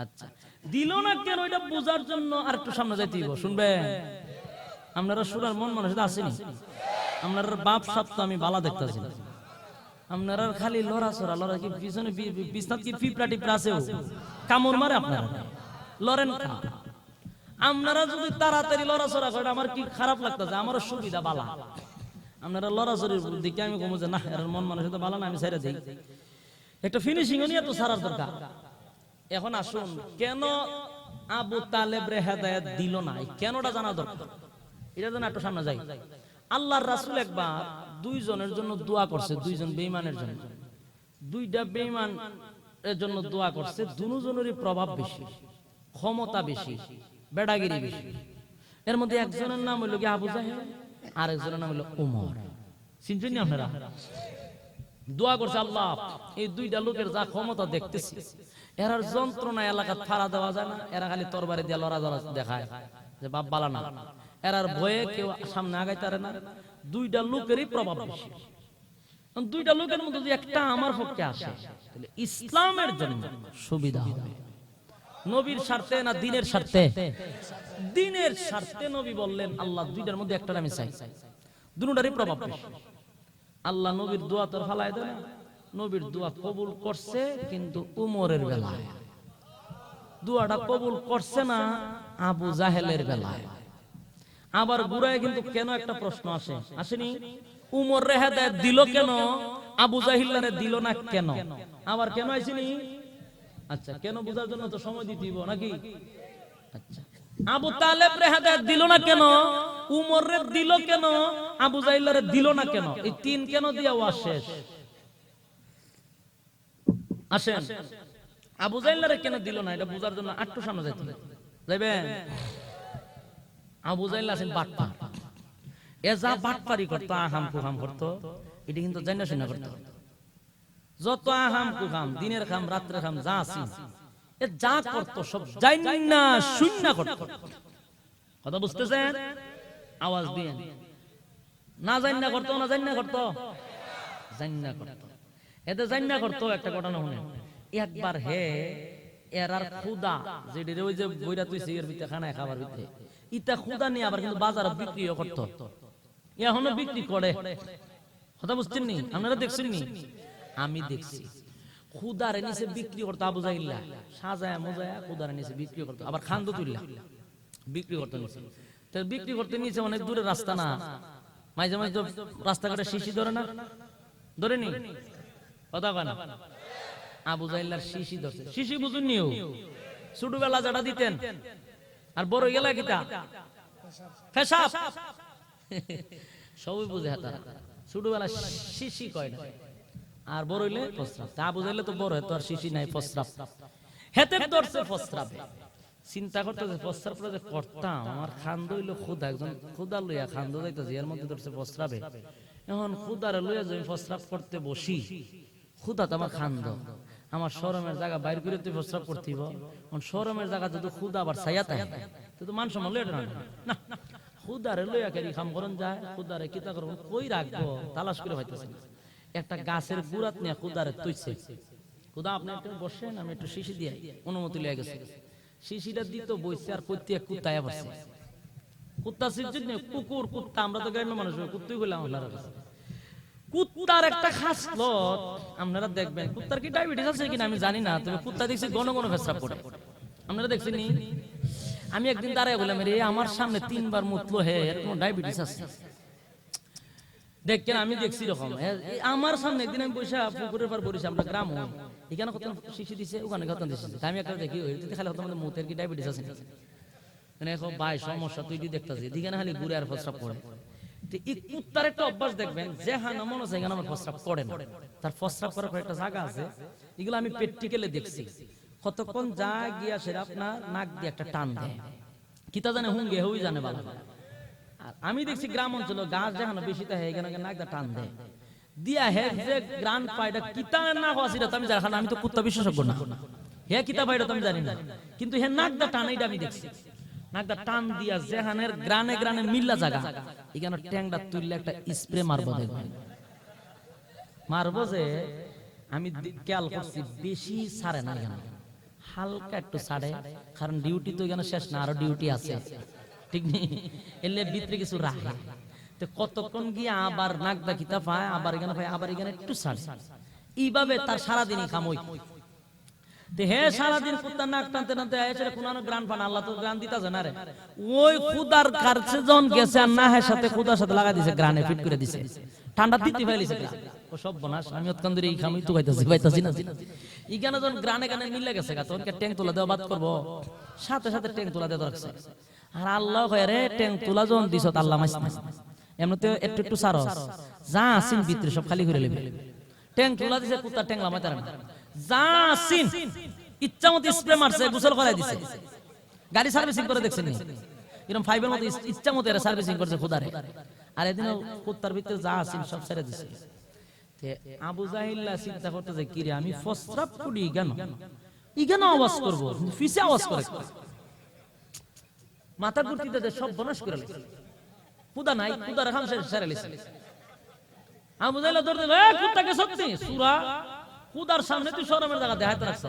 আচ্ছা, দিল না কেন এটা বোঝার জন্য আর একটু সামনে যাইতে হইব। শুনবেন, আপনারা শুনার মন মানুষ আসেনি? আপনার বাপ সাপ তো আমি বালা দেখতেছি, আপনারা খালি লড়াছড়া লড়া কি পিছনে বিছনাত কি পিপড়া টিপড়া আছে কামড় মারে আপনারা লড়েন। আপনারা যদি তাড়াতাড়ি লড়াছড়া করেন আমার কি খারাপ লাগতেছে? আমারও সুবিধা বালা। আপনারা লড়াছড়ির দিকে আমি কমো যে না এর মন মানুষ তো বালা না, আমি ছেড়ে দিই। একটা ফিনিশিং নিয়ে তো ছাড়ার দরকার। এখন আসুন, কেন আবু তালেব রে হেদায়েত দিল না, কেনটা জানা দরকার। এটা যেন একটু সামনে যাই। আল্লাহর রাসূল একবার দুইজনের জন্য দোয়া করছে, দুইজন বেঈমানের জন্য। দুইটা বেঈমান এর জন্য দোয়া করছে। দুজনেরই প্রভাব বেশি, ক্ষমতা বেশি, বেড়াগিরি বেশি। এর মধ্যে একজনের নাম হইল কি আবু জাহেল, আর একজনের নাম হইল উমর। চিনছেন আপনারা? দোয়া করছে আল্লাহ এই দুইটা লোকের যা ক্ষমতা দেখতেছি, এরার যন্ত্রণা এলাকা ফাড়া দেওয়া যায় না। এরা খালি তরবারি দিয়ে লড়া দেখায় যে বাপ বালা না। এরার ভয়ে কেউ সামনে আগাইতে পারে না। দুইটা লোকেরই প্রভাব বেশি। দুইটা লোকের মধ্যে যদি একটা আমার পক্ষে আসে তাহলে ইসলামের জন্য সুবিধা হবে। নবীর স্বার্থে না দিনের স্বার্থে? দিনের স্বার্থে নবী বললেন আল্লাহ দুইটার মধ্যে একটা আমি চাই। দুটারই প্রভাব বেশি। আল্লাহ নবীর দোয়া তো ফালায় দেয় না। নবীর দোয়া কবুল করছে, কিন্তু উমরের বেলায় দোয়াটা কবুল করছে না আবু জাহেলের বেলায়। আবার গুড়ায় কিন্তু কেন একটা প্রশ্ন আসে, আসেনি? উমর রে হেদায়েত দিল কেন, আবু জাহিল্লারে দিল না কেন? আবার কেন আইসিনি? আচ্ছা, কেন বুঝার জন্য তো সময় দিতে দিব নাকি? আচ্ছা, আবু তালেব রে হেদায়েত দিল না কেন, উমর রে দিল কেন, আবু জাহিল্লারে দিল না কেন? এই তিন কেন দিয়া ওয়াজ শেষ। আসেন, আবু জাহিল্লারে কেন দিল না এটা বুঝার জন্য একটু সামনে যাইতে যাইবেন। আবু জাহেল আছেন বাটপার। এ যা বাটপারি করতো, আহাম কুহাম করতো, এটা কিন্তু জানা শুনা করতো। যত আহাম কুহাম, দিনের খাম রাত্রের খাম যা আছে, এ যা করতো সব জানা শুনা করতো। কথা বুঝতেছেন? আওয়াজ দিয়েন। না জানা করতো, না জানা করতো, জানা করতো। এতে জানা করতো। একটা ঘটনা শুনে, একবার হে এরার খুদা যেটা ওই যে বইরা তুই সিগার ভিতরে খানায় খাবার ভিতরে ইটা খুদা নিয়ে আবার কিন্তু বাজারে বিক্রিও করতো। এখনো বিক্রি করে। কথা বুঝছেন নি? আপনারা দেখছেন নি? আমি দেখছি। খুদারে নিচে বিক্রি করতো আবু জাহিল্লা, সাজায়া মোজায়া খুদারে নিচে বিক্রি করতো। আবার খান্দো তুললা বিক্রি করতো নিচে। তো বিক্রি করতে নিচে অনেক দূরে রাস্তা না, মাঝে মাঝে রাস্তাঘাটে শিশি ধরে না, ধরেনি? কথা কয় না? আবু জাহিল্লার শিশি ধরছে। শিশি বুঝুন নিও, ছোটবেলা যেটা দিতেন, আর বড় গেলা কিতা পেশাব, সবই বুঝে হাতারা। ছোটবেলা শিশি কয় না, আর বড় হইলে প্রস্রাব। তা বুঝাইলে তো বড় হয় তো আর শিশি নাই, প্রস্রাব হেতে ধরছে প্রস্রাবে। চিন্তা করতে প্রস্রাব করে করতাম, আমার খান্দ হইলো ক্ষুধা, একজন ক্ষুধা লইয়া খান্দ যাইতেছে, এর মধ্যে ধরছে প্রস্রাবে। এখন ক্ষুধারে লইয়া যদি প্রস্রাব করতে বসি, ক্ষুধা তো আমার খান্দ, আমার শরমের জায়গা বাইর করে তুই প্রস্রাব করতেইব। শরমের জায়গা যদি ক্ষুধা আবার ছাইয়া থাকে তো মান সম্মান লইয়া না, ক্ষুধারে লইয়া কেরি খাম করন যায়, ক্ষুধারে কিতা করবো কই রাখবো তালাশ করে হইতেছে। একটা গাছের গুড়াত নিয়ে ক্ষুধারে তুইছে, ক্ষুধা আপনি একটু বসেন, আমি একটু শিশি দিয়ে অনুমতি লিয়ে গেছে। শিশিটা দিত বইছে আর কইতে কুত্তায় বসে, কুত্তা সিজন কুকুর কুত্তা, আমরা তো গ্রামের মানুষ, কুত্তুই বললাম আপনার কাছে। কুত্তার একটা খাসলত আপনারা দেখবেন, কুত্তার কি ডায়াবেটিস আছে কিনা আমি জানি না, তবে কুত্তা দেখছি ঘন ঘন পেশাব করে। আপনারা দেখছেন নি? আমি একদিন দাঁড়ায় বললাম, রে আমার সামনে 3 বার মুতলো, হে এর কোনো ডায়াবেটিস আছে? দেখেন আমি দেখছি এরকম আমার সামনে। একদিন আমি বসে পুকুরের পর বসে, আমরা গ্রাম এখানে কত শিশু দিছে, ওখানে কত দিছে, আমি একটা দেখি খালি হতো আমাদের মুতের কি ডায়াবেটিস আছে ভাই সমস্যা তুই দেখতেছি, এদিকে না খালি ঘুরে আর প্রস্রাব করে। কুত্তার একটা অভ্যাস দেখবেন, যে হানা মনে হচ্ছে এখানে আমার প্রস্রাব করে না, তার প্রস্রাব করার একটা জায়গা আছে, এগুলো আমি প্র্যাকটিক্যালি দেখছি। কতক্ষণ যা গিয়া সেটা আপনার নাক দিয়ে একটা টান দেয়, কিতা জানে হুঙ্গে হই জানে ভালো। আর আমি দেখছি গ্রাম অঞ্চল গাছ যেখানে বেশি থাকে এখানে নাক দিয়ে টান দেয় দিয়া, হে যে গ্রান পায়টা কিতা না হওয়া তো আমি জানি, আমি তো কুত্তা বিশেষজ্ঞ না, হে কিতা পায়টা তো আমি জানি না, কিন্তু হে নাক দা টান এইটা আমি দেখছি। নাকটা টান দিয়া যেখানের গ্রানে গ্রানে মিল্লা জায়গা, এখানে ট্যাংটা তুললে একটা স্প্রে মারবো, দেখবেন মারবো যে আমি খেয়াল করছি বেশি ছাড়ে না, এখানে হালকা একটু ছাড়ে, কারণ ডিউটি তো এখানে শেষ না, আরো ডিউটি আছে, ঠিক নেই, এলে ভিতরে কিছু রাখে। তো কতক্ষণ গিয়ে আবার নাকদা কিতা পায়, আবার এখানে পায়, আবার এখানে একটু ছাড়ে, এইভাবে তার সারাদিনই খামই। হে সারাদিন কুত্তার নাক টানতে টানতে এসে কোন গ্রান পান, আল্লাহ তো গ্রান দিতেছে না রে, ওই খুদার কাছে যখন গেছে আর না হের সাথে খুদার সাথে লাগা দিছে, গ্রানে ফিট করে দিছে, ঠান্ডা দিতে ফেলিছে। ও সব বনাস, আমি অতক্ষণ ধরে এই খামি তো পাইতাছি না। ইখানে যখন গ্রানে গানে মিলে গেছে তখন ট্যাং তোলা দেওয়া বাদ করবো, সাথে সাথে ট্যাং তোলা দেওয়া রাখছে। আর আল্লাহ কয় রে ট্যাং তোলা যখন দিছ আল্লাহ মাইস না, এমনিতে একটু একটু সারস যা আসিন ভিতরে সব খালি করে নেবে। ট্যাং তোলা দিছে, কুত্তার ট্যাং লামাইতে না, যা আসিন ইচ্ছা মতো স্প্রে মারছে, গোসল করাই দিছে, গাড়ি সার্ভিসিং করে দেখছেন এরকম 5 এর মতো ইচ্ছা মতো এরা সার্ভিসিং করছে খুদারে। আর এদিন কুত্তার ভিতরে যা আসিন সব ছেড়ে দিছে। আবু জাহিল্লা চিন্তা করতে যে কিরে আমি প্রস্রাব করি কেন, ইখানে আওয়াজ করবো, ফিসে আওয়াজ করে, মাথা গুটিতে সব বনাশ করে লেছে, খুদা নাই, খুদার খাম সেরে লেছে। আবু জাহিল্লা ধরতে কুত্তাকে সত্যি সুরা খুদার সামনে তুই শরমের জায়গা দেখাতে রাখছ,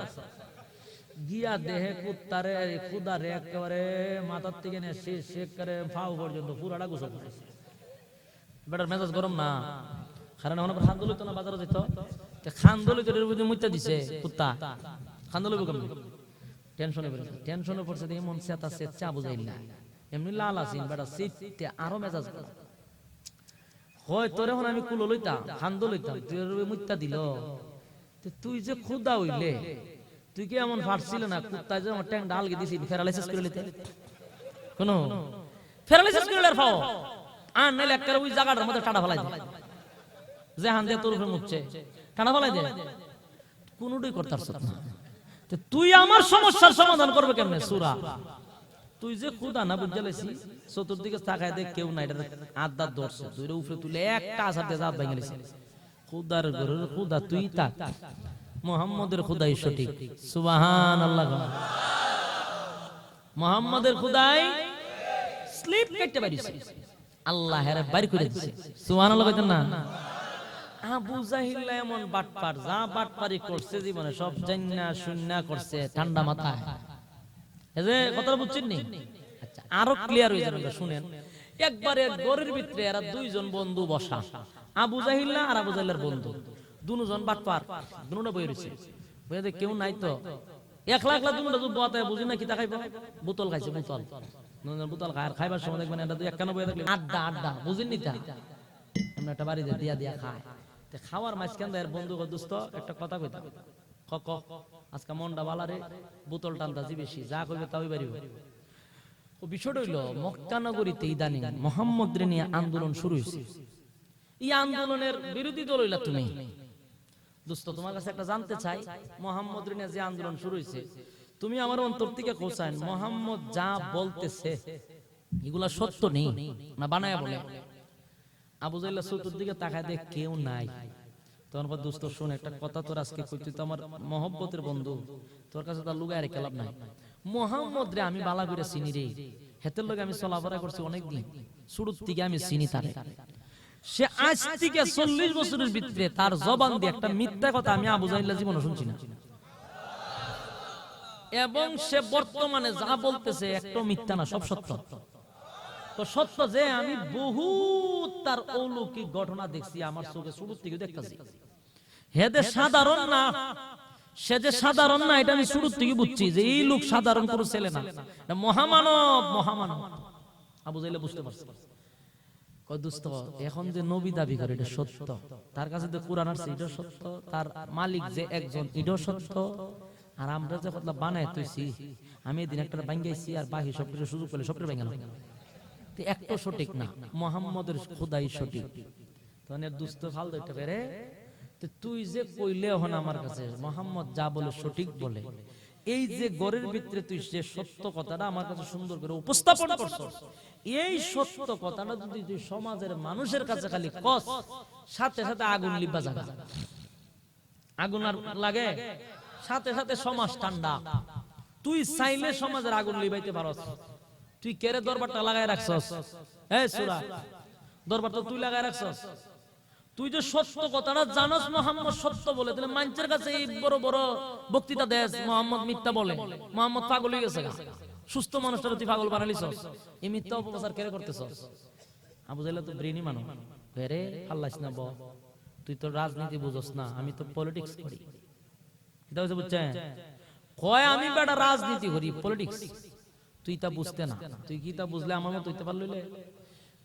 গিয়া দেহে কুত্তারে খুদারে একেবারে মাথার থেকে নিয়ে শেষ করে ফাউ পর্যন্ত পুরাটা গোসল করেছে। বেটার মেজাজ গরম না, কারণ এখন খান্দলি তো না বাজারে যেত, খান্দলি তো মুইতা দিছে কুত্তা, খান্দলি কেমন টেনশনে পড়ছে, দেখি মন চেতা চেচ্ছা বুঝাইলা এমনি লাল আছিন বেটা সিটতে আরো মেজাজ হয় তোর। এখন আমি কুলো লইতাম খান্দ লইতাম, তুই মুইতা দিল, তুই যে খুদা হইলে তুই কি এমন ফাটছিল না, কুত্তা যে আমার ট্যাং ডালকে দিছি ফেরালাইসিস করে লিতে, কোন ফেরালাইসিস করে লের ফাও আর নাইলে একটা ওই জায়গাটার মধ্যে টাটা ফেলাই দে, যে হান দিয়ে তোর উপরে মুছছে টাটা ফেলাই দে, কোনটাই করতে পারছ না। তুই আমার সমস্যার সমাধান করবে কেমনে সুরা, তুই যে খুদা না বুঝা লাইছি, চতুর্দিকে তাকায় দেখ কেউ নাই, আদাত ধরছে, তুই উপরে তুলে একটা আসার দিয়ে জাত ভেঙে লিছে, খুদার ঘরের খুদা তুই তাক, মুহাম্মদের খুদাই সঠিক, সুবহানাল্লাহ, মুহাম্মদের খুদাই স্লিপ কেটে বাইরিছে, আল্লাহ এর বাইর করে দিছে, সুবহানাল্লাহ কইতেন না। আবু জাহিল্লা এমন বাটপার, যা বাটপারি করছে জীবনে সব জান্না শূন্যা করছে ঠান্ডা মাথায়, এই যে কথা বুঝছেন নি? আচ্ছা আরো ক্লিয়ার হয়ে যাবে, শুনেন। একবারে ঘরের ভিতরে এরা দুইজন বন্ধু বসা, আবু জাহিল্লা আর আবু জাহিল্লার বন্ধু, দুজন বাটপার, দুজনে বই রইছে, বইতে কেউ নাই তো একলা একলা দুজনে বতে বুঝি না কি তা খাইবো, বোতল খাইছে, বোতল বোতল খাইবার সময় দেখবেন এটা দুই একখানা বইয়ে দেখলে আড্ডা আড্ডা বুঝেন নি, তা এমন একটা বাড়িতে দিয়া দিয়া খায়। খাওয়ার মাঝখান দেয় বন্ধু দোস্ত একটা কথা কইতাম, ক আজকে মনটা বালারে, বোতল টানতাছি বেশি, যা কইবে তাই বাড়িব। ও বিষয়টা হইল মক্কা নগরীতে ইদানিং মুহাম্মদ রে নিয়ে আন্দোলন শুরু হয়েছে, এই আন্দোলনের বিরোধী দল হইলা তুমি। দোস্ত তোমার কাছে একটা জানতে চাই, মোহাম্মদ রিনে যে আন্দোলন শুরু হয়েছে, তুমি আমার অন্তর থেকে কোসাইন মোহাম্মদ যা বলতেছে এগুলা সত্য নেই না বানায়া বলে? আবু জাহেল চতুর্দিকে তাকায় দেখ কেউ নাই। তখন দোস্ত শোন একটা কথা, তোর আজকে কইতে তো আমার মহব্বতের বন্ধু, তোর কাছে তার লুগায় রেখে লাভ নাই। মোহাম্মদ রে আমি বালা করে চিনি রে, হেতের লগে আমি চলাফেরা করছি অনেকদিন, শুরুর থেকে আমি চিনি তারে। সে আজ থেকে 40 বছরের ভিতরে তার জবান দিয়ে একটা মিথ্যা কথা আমি আবু জাহেলের জীবনে শুনছি না। এবং সে বর্তমানে যা বলতেছে একটা মিথ্যা না, সব সত্য। তো সত্য যে আমি বহুত তার অলৌকিক ঘটনা দেখছি, আমার চোখে শুরুর থেকে দেখতেছি। হেদে সাধারণ না, সে যে সাধারণ না এটা আমি শুরুর থেকে বুঝছি যে এই লোক সাধারণ কোনো ছেলে না, এটা মহামানব, মহামানব। আবু জাহেল বুঝতে পারছে। কয় দোস্ত এখন যে নবী দাবি করে এটা সত্য, তার কাছে যে কুরআন আছে এটা সত্য, তার মালিক যে একজন এটা সত্য, আর আমরা যে কথা বানায় তুইছি, আমি এদিন একটা ভাঙ্গাইছি আর বাকি সব কিছু সুযোগ পেলে সবটা ভাঙ্গালাম, একটা সঠিক না, মুহাম্মদের খোদাই সঠিক। তখন দুস্থ ফাল ধরতে পারে, তুই যে কইলে হন আমার কাছে মুহাম্মদ যা বলে সঠিক বলে, এই যে গরের ভিতরে তুই যে সত্য কথাটা আমার কাছে সুন্দর করে উপস্থাপন করছস, এই সত্য কথাটা যদি তুই সমাজের মানুষের কাছে খালি কস, সাথে সাথে আগুন লিবা জায়গা, আগুন আর লাগে, সাথে সাথে সমাজ ঠান্ডা। তুই চাইলে সমাজের আগুন লিবাইতে পারস। তুই কেরে দরবারটা লাগায় রাখছস? এই সূরা দরবার তো তুই লাগায় রাখছস। তুই যে সত্য কথাটা জানোস মুহাম্মদ সত্য বলে, তাহলে মানুষের কাছে এই বড় বড় বক্তৃতা দেস মুহাম্মদ মিথ্যা বলে, মুহাম্মদ পাগল হয়ে গেছে। সুস্থ মানুষটারে তুই পাগল বানালিছস, এই মিথ্যা অপপ্রচার কেরে করতেছস? আবু জাহেল তো ব্রেনি মানুষ, বেরে আল্লাহস না ব, তুই তো রাজনীতি বুঝস না, আমি তো পলিটিক্স করি। এটা হচ্ছে বুঝছেন, কয় আমি বেটা রাজনীতি করি, পলিটিক্স। তুই তা বুঝতে না, তুই কি তা বুঝলে আমার মতো হইতে পারলি?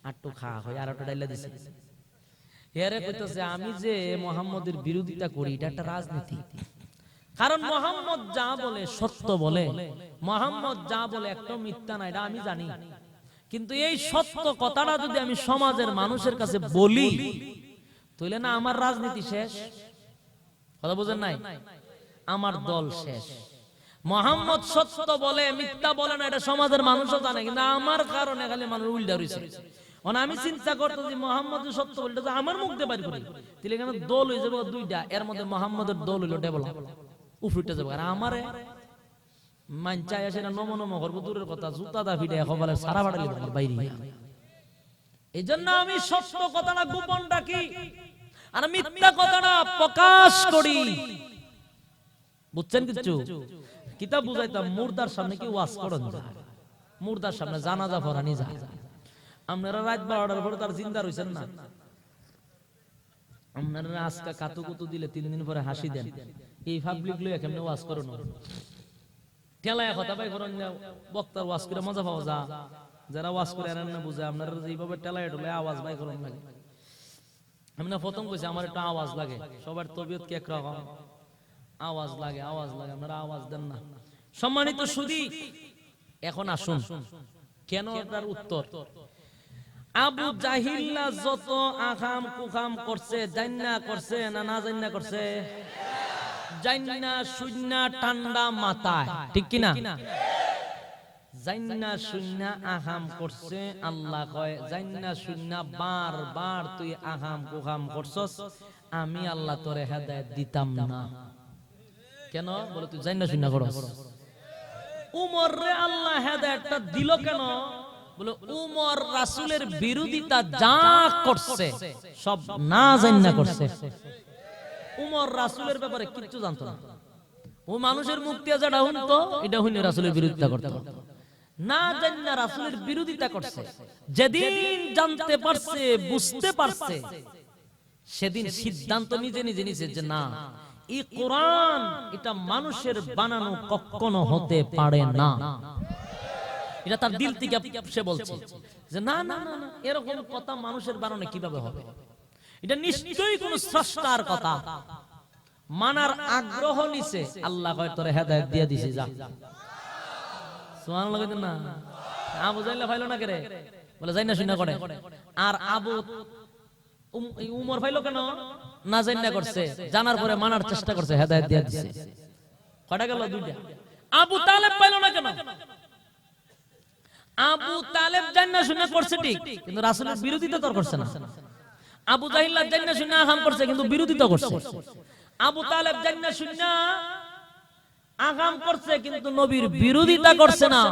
আটটু খা হয় আর একটা ডাইলা দিছে। এরে কইতেছে আমি যে মুহাম্মদের বিরোধিতা করি, এটা একটা রাজনীতি। কারণ মুহাম্মদ যা বলে সত্য বলে, মুহাম্মদ যা বলে একটা মিথ্যা না, এটা আমি জানি। কিন্তু এই সত্য কথাটা যদি আমি সমাজের মানুষের কাছে বলি, তাহলে না আমার রাজনীতি শেষ। কথা বুঝেন নাই? আমার দল শেষ। মুহাম্মদ সত্য বলে মিথ্যা বলে না, এটা সমাজের মানুষও জানে, কিন্তু আমার কারণে খালি মানুষ উল্টা রইছে। আমি চিন্তা করতে যে মুহাম্মদ সত্য বলতে যে আমার মুখ দিয়ে বাইর করি, তাহলে কেন দল হয়ে যাবে দুইটা, এর মধ্যে মুহাম্মদের দল হইলো ডেভেলপ উফুইটা যাবে। আর আমারে মানচাই আসে না, নম নম করবো দূরের কথা, জুতা দা ফিটে একেবারে সারা বাড়ালি বাইরে। এই জন্য আমি সত্য কথাটা গোপন রাখি আর মিথ্যা কথাটা প্রকাশ করি। বুঝছেন কিছু? কিতাব বুঝাইতাম, মুর্দার সামনে কি ওয়াজ করেন যায়? মুর্দার সামনে জানাজা পড়ানি যায়। আপনারা রাত 12টার পরে তার জিন্দা রইছেন না, আপনারা আজকে কাতু কুতু দিলে 3 দিন পরে হাসি দেন। এই পাবলিক লইয়া কেমনে ওয়াজ করো না? টেলায় কথা পাই করেন না, বক্তার ওয়াজ করে মজা পাওয়া যা। যারা ওয়াজ করে আনেন না বুঝে, আপনারা যেভাবে টেলায় টোলায় আওয়াজ বাই করেন লাগে। আমি না প্রথম কইছি আমার একটু আওয়াজ লাগে, সবার তবিয়ত কি একরকম, আওয়াজ লাগে, আওয়াজ লাগে, আপনারা আওয়াজ দেন না। সম্মানিত সুধী, এখন আসুন কেন এটার উত্তর। আবু জাহিল্লা যত আখাম কুখাম করছে, জান্না করছে না না জান্না করছে? জান্না শূন্যা ঠান্ডা মাথায়, ঠিক কিনা? জান্না শূন্যা আখাম করছে। আল্লাহ কয় জান্না শূন্যা বারবার তুই আখাম কুখাম করছস, আমি আল্লাহ তোরে হেদায়েত দিতাম না। কেন? বলে তুই জান্না শূন্যা করস। উমর রে আল্লাহ হেদায়েতটা দিল কেন? বলে উমর রাসূলের বিরোধিতা যা করছে সব না জান্না করছে। উমর রাসূলের ব্যাপারে কিচ্ছু জানতো না। ও মানুষের মুক্তি যেটা হতো এটা হইনি রাসূলের বিরোধিতা করতে, না জান্না রাসূলের বিরোধিতা করছে। যেদিন জানতে পারছে, বুঝতে পারছে, সেদিন সিদ্ধান্ত নিজে নিজে নিছে যে না, এই কোরআন এটা মানুষের বানানো কখনো হতে পারে না। এটা তার দিল থেকে সে বলছে যে না না না, এরকম কথা মানুষের বানানো কিভাবে হবে? এটা নিশ্চয়ই কোন স্রষ্টার কথা। মানার আগ্রহ নিছে, আল্লাহ কয় তোরে হেদায়েত দিয়ে দিছি, যা। সুবহানাল্লাহ কইতেন না? আবু জাহেল ফাইলো না করে, বলে যাই না শুনা করে। আর উমর পাইলো কেন? না জানা করছে, জানার পরে মানার চেষ্টা করছে, হেদায়েত দিয়ে দিছে। কটা গেল? দুইটা। আবু তালেব পাইলো না কেন? আবু তালেব জান্নাত শুনে করছে ঠিক, কিন্তু রাসূলের বিরোধিতা তো করছে না। আবু জাহিল জান্নাত শুনে আগাম করছে, কিন্তু বিরোধিতা করছে। আবু তালেব জান্নাত শুনে আগাম করছে, কিন্তু নবীর বিরোধিতা করছে না।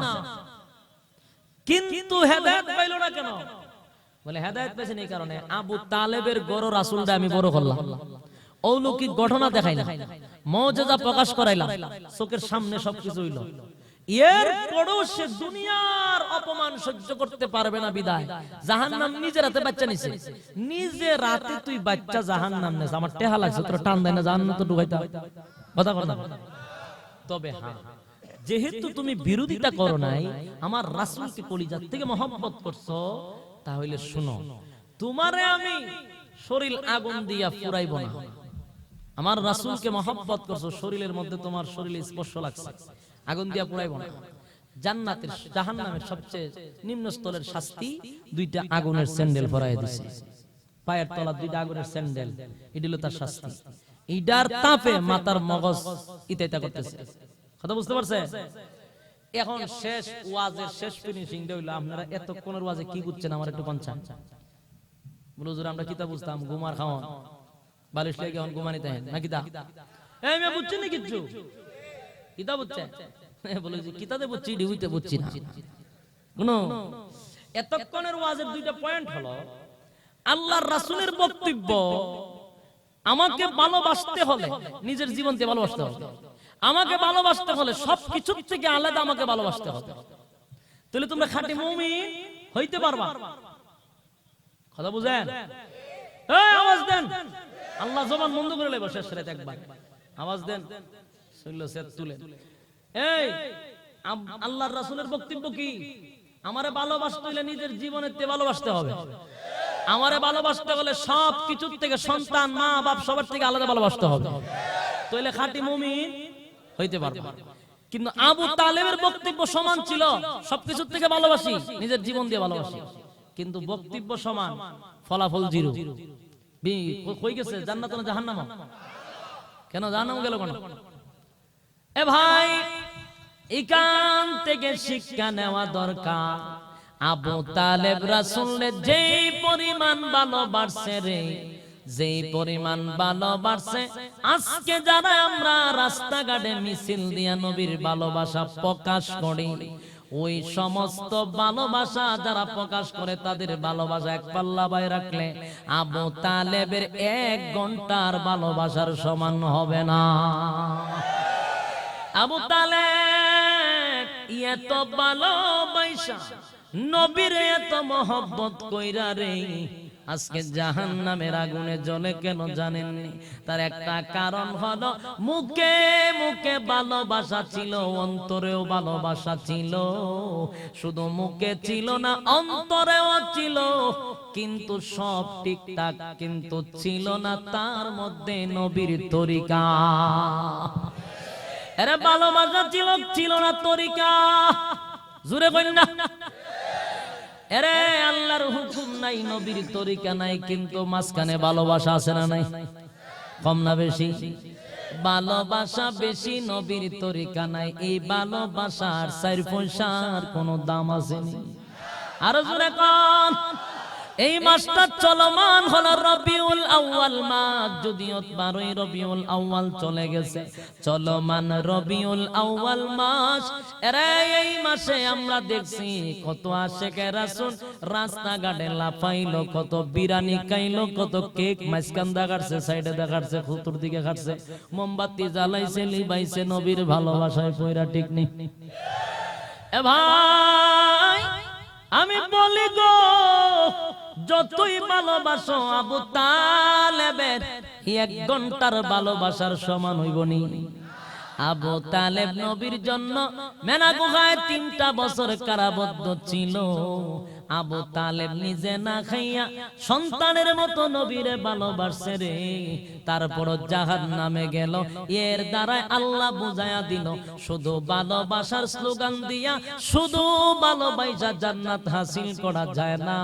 কিন্তু হেদায়েত পাইলো না কেন? বলে হেদায়েত পেয়েছে এই কারণে, আবু তালেবের গড় রাসূলটা আমি বড় করলাম, অলৌকিক ঘটনা দেখাইলাম, মুজিজা প্রকাশ করাইলাম, চোখের সামনে সবকিছু হইল। এর পরেও সে দুনিয়ার অপমান সহ্য করতে পারবে না, বিদায় জাহান্নাম নিজের হাতে বাচ্চা নিছে। নিজে রাতে তুই বাচ্চা জাহান্নাম নেস, আমার টেহা লাগছে, তোর টান দেয় না জাহান্নাম তো ঢুকাইতা। কথা কথা। তবে হ্যাঁ, যেহেতু তুমি বিরোধিতা করো নাই, আমার রাসূলকে কলিজা থেকে মহব্বত করছো, তাহলে শুনো, তোমারে আমি শরীর আগুন দিয়া পুরাইব না। আমার রাসূলকে মহব্বত করছো, শরীরের মধ্যে তোমার শরীরে স্পর্শ লাগছে, আগুন দিয়া পুরাইব না। জান্নাতের জাহান্নামের সবচেয়ে নিম্ন স্তরের শাস্তি দুইটা আগুনের স্যান্ডেল পরাইয়া দিছে, পায়ের তলা দুইটা আগুনের স্যান্ডেল, এটি হলো তার শাস্তি। ইডার তাপে মাথার মগজ ইতাইতা করতেছে। কথা বুঝতে পারছে? এখন শেষ ওয়াজের শেষ ফিনিশিংটা হইলো, আপনারা এতক্ষণের ওয়াজে কি বুঝছেন আমার একটু পঞ্চান বলে, হুজুর আমরা কিতা বুঝতাম, ঘুমার খাওয়ান বালিশ লেগে এখন ঘুমানি তাই না কিতা? এই আমি বুঝছি না কিছু, কিতা বুঝছে? বলে যে কিতাতে বুঝছি, ডিউইতে বুঝছি না। কোন এতক্ষণের ওয়াজের দুইটা পয়েন্ট হলো, আল্লাহর রাসূলের বক্তব্য, আমাকে ভালোবাসতে হলে নিজের জীবনকে ভালোবাসতে হবে, আমাকে ভালোবাসতে হলে সবকিছুর থেকে আলাদা আমাকে ভালোবাসতে হবে, তাহলে তোমরা খাঁটি মুমিন হইতে পারবা। কথা বুঝেন? এই আওয়াজ দেন, আল্লাহ জবান বন্ধ করে লইব শেষ রাতে একবার আওয়াজ দেন, শুনলো সেট তুলে। এই আল্লাহর রাসূলের বক্তব্য কি? আমারে ভালোবাসতে হলে নিজের জীবনের থেকে ভালোবাসতে হবে, আমারে ভালোবাসতে হলে সবকিছুর থেকে, সন্তান মা বাপ সবার থেকে আলাদা ভালোবাসতে হবে, তাহলে খাঁটি মুমিন হইতে পারবে। কিন্তু আবু তালেবের বক্তব্য সমান ছিল, সবকিছুর থেকে ভালোবাসি, নিজের জীবন দিয়ে ভালোবাসি, কিন্তু বক্তব্য সমান, ফলাফল জিরো। কই গেছে? জান্নাত না জাহান্নাম? কেন জাহান্নাম গেল কেন? এ ভাই, এখান থেকে শিক্ষা নেওয়া দরকার। আবু তালেব রাসূলের যেই পরিমাণ ভালোবাসছে রে, যেই পরিমাণ ভালোবাসে, আজকে যারা আমরা রাস্তাঘাটে মিছিল দিয়া নবীর ভালোবাসা প্রকাশ করি, ওই সমস্ত ভালোবাসা যারা প্রকাশ করে তাদের ভালোবাসা এক পাল্লা বাই রাখলে আবু তালেবের 1 ঘন্টার ভালোবাসার সমান হবে না। আবু তালেব এত ভালোবাসা, নবীর এত মহব্বত কইরা রে, আজকে জাহান্নামের আগুনে জ্বলে কেন জানেননি? তার একটা কারণ হলো, মুখে মুখে ভালোবাসা ছিল, অন্তরেও ভালোবাসা ছিল। শুধু মুখে ছিল না, অন্তরেও ছিল, কিন্তু সব ঠিকঠাক, কিন্তু ছিল না তার মধ্যে নবীর তরিকা। আরে ভালোবাসা ছিল, ছিল না তরিকা। জোরে কইন না। আরে আল্লাহর হুকুম নাই, নবীর তরিকা নাই, কিন্তু মাঝখানে ভালোবাসা আছে না নাই? কম না বেশি? ভালোবাসা বেশি, নবীর তরিকা নাই। এই ভালোবাসার 4 পয়সার কোনো দাম আছে নি? আরো জোরে কোন। এই মাসটা চলমান হলো রবিউল আউয়াল মাস, যদিও 12ই রবিউল আউয়াল চলে গেছে, চলমান রবিউল আউয়াল মাস। এরে এই মাসে আমরা দেখছি কত আশিকে রাসূল রাস্তাঘাটে লাফাইলো, কত বিরানি খাইলো, কত কেক মাঝখান দেখাচ্ছে, সাইডে দেখাচ্ছে, খুতুর দিকে খাচ্ছে, মোমবাতি জ্বালাইছে, লিবাইছে, নবীর ভালোবাসায় পয়রা ঠিক নেই। এ ভাই আমি বলি গো, যতই ভালোবাসো আবু তালেবের 1 ঘন্টার ভালোবাসার সমান হইব নি। আবু তালেব নবীর জন্য মেনা গুহায় 3টা বছর কারাবদ্ধ ছিল। আবু তালেব নিজে না খাইয়া সন্তানের মতো নবীরে ভালোবাসে রে, তারপর জাহান্নামে গেল। এর দ্বারা আল্লাহ বুঝায়া দিল শুধু ভালোবাসার স্লোগান দিয়া শুধু ভালোবাসা জান্নাত হাসিল করা যায় না।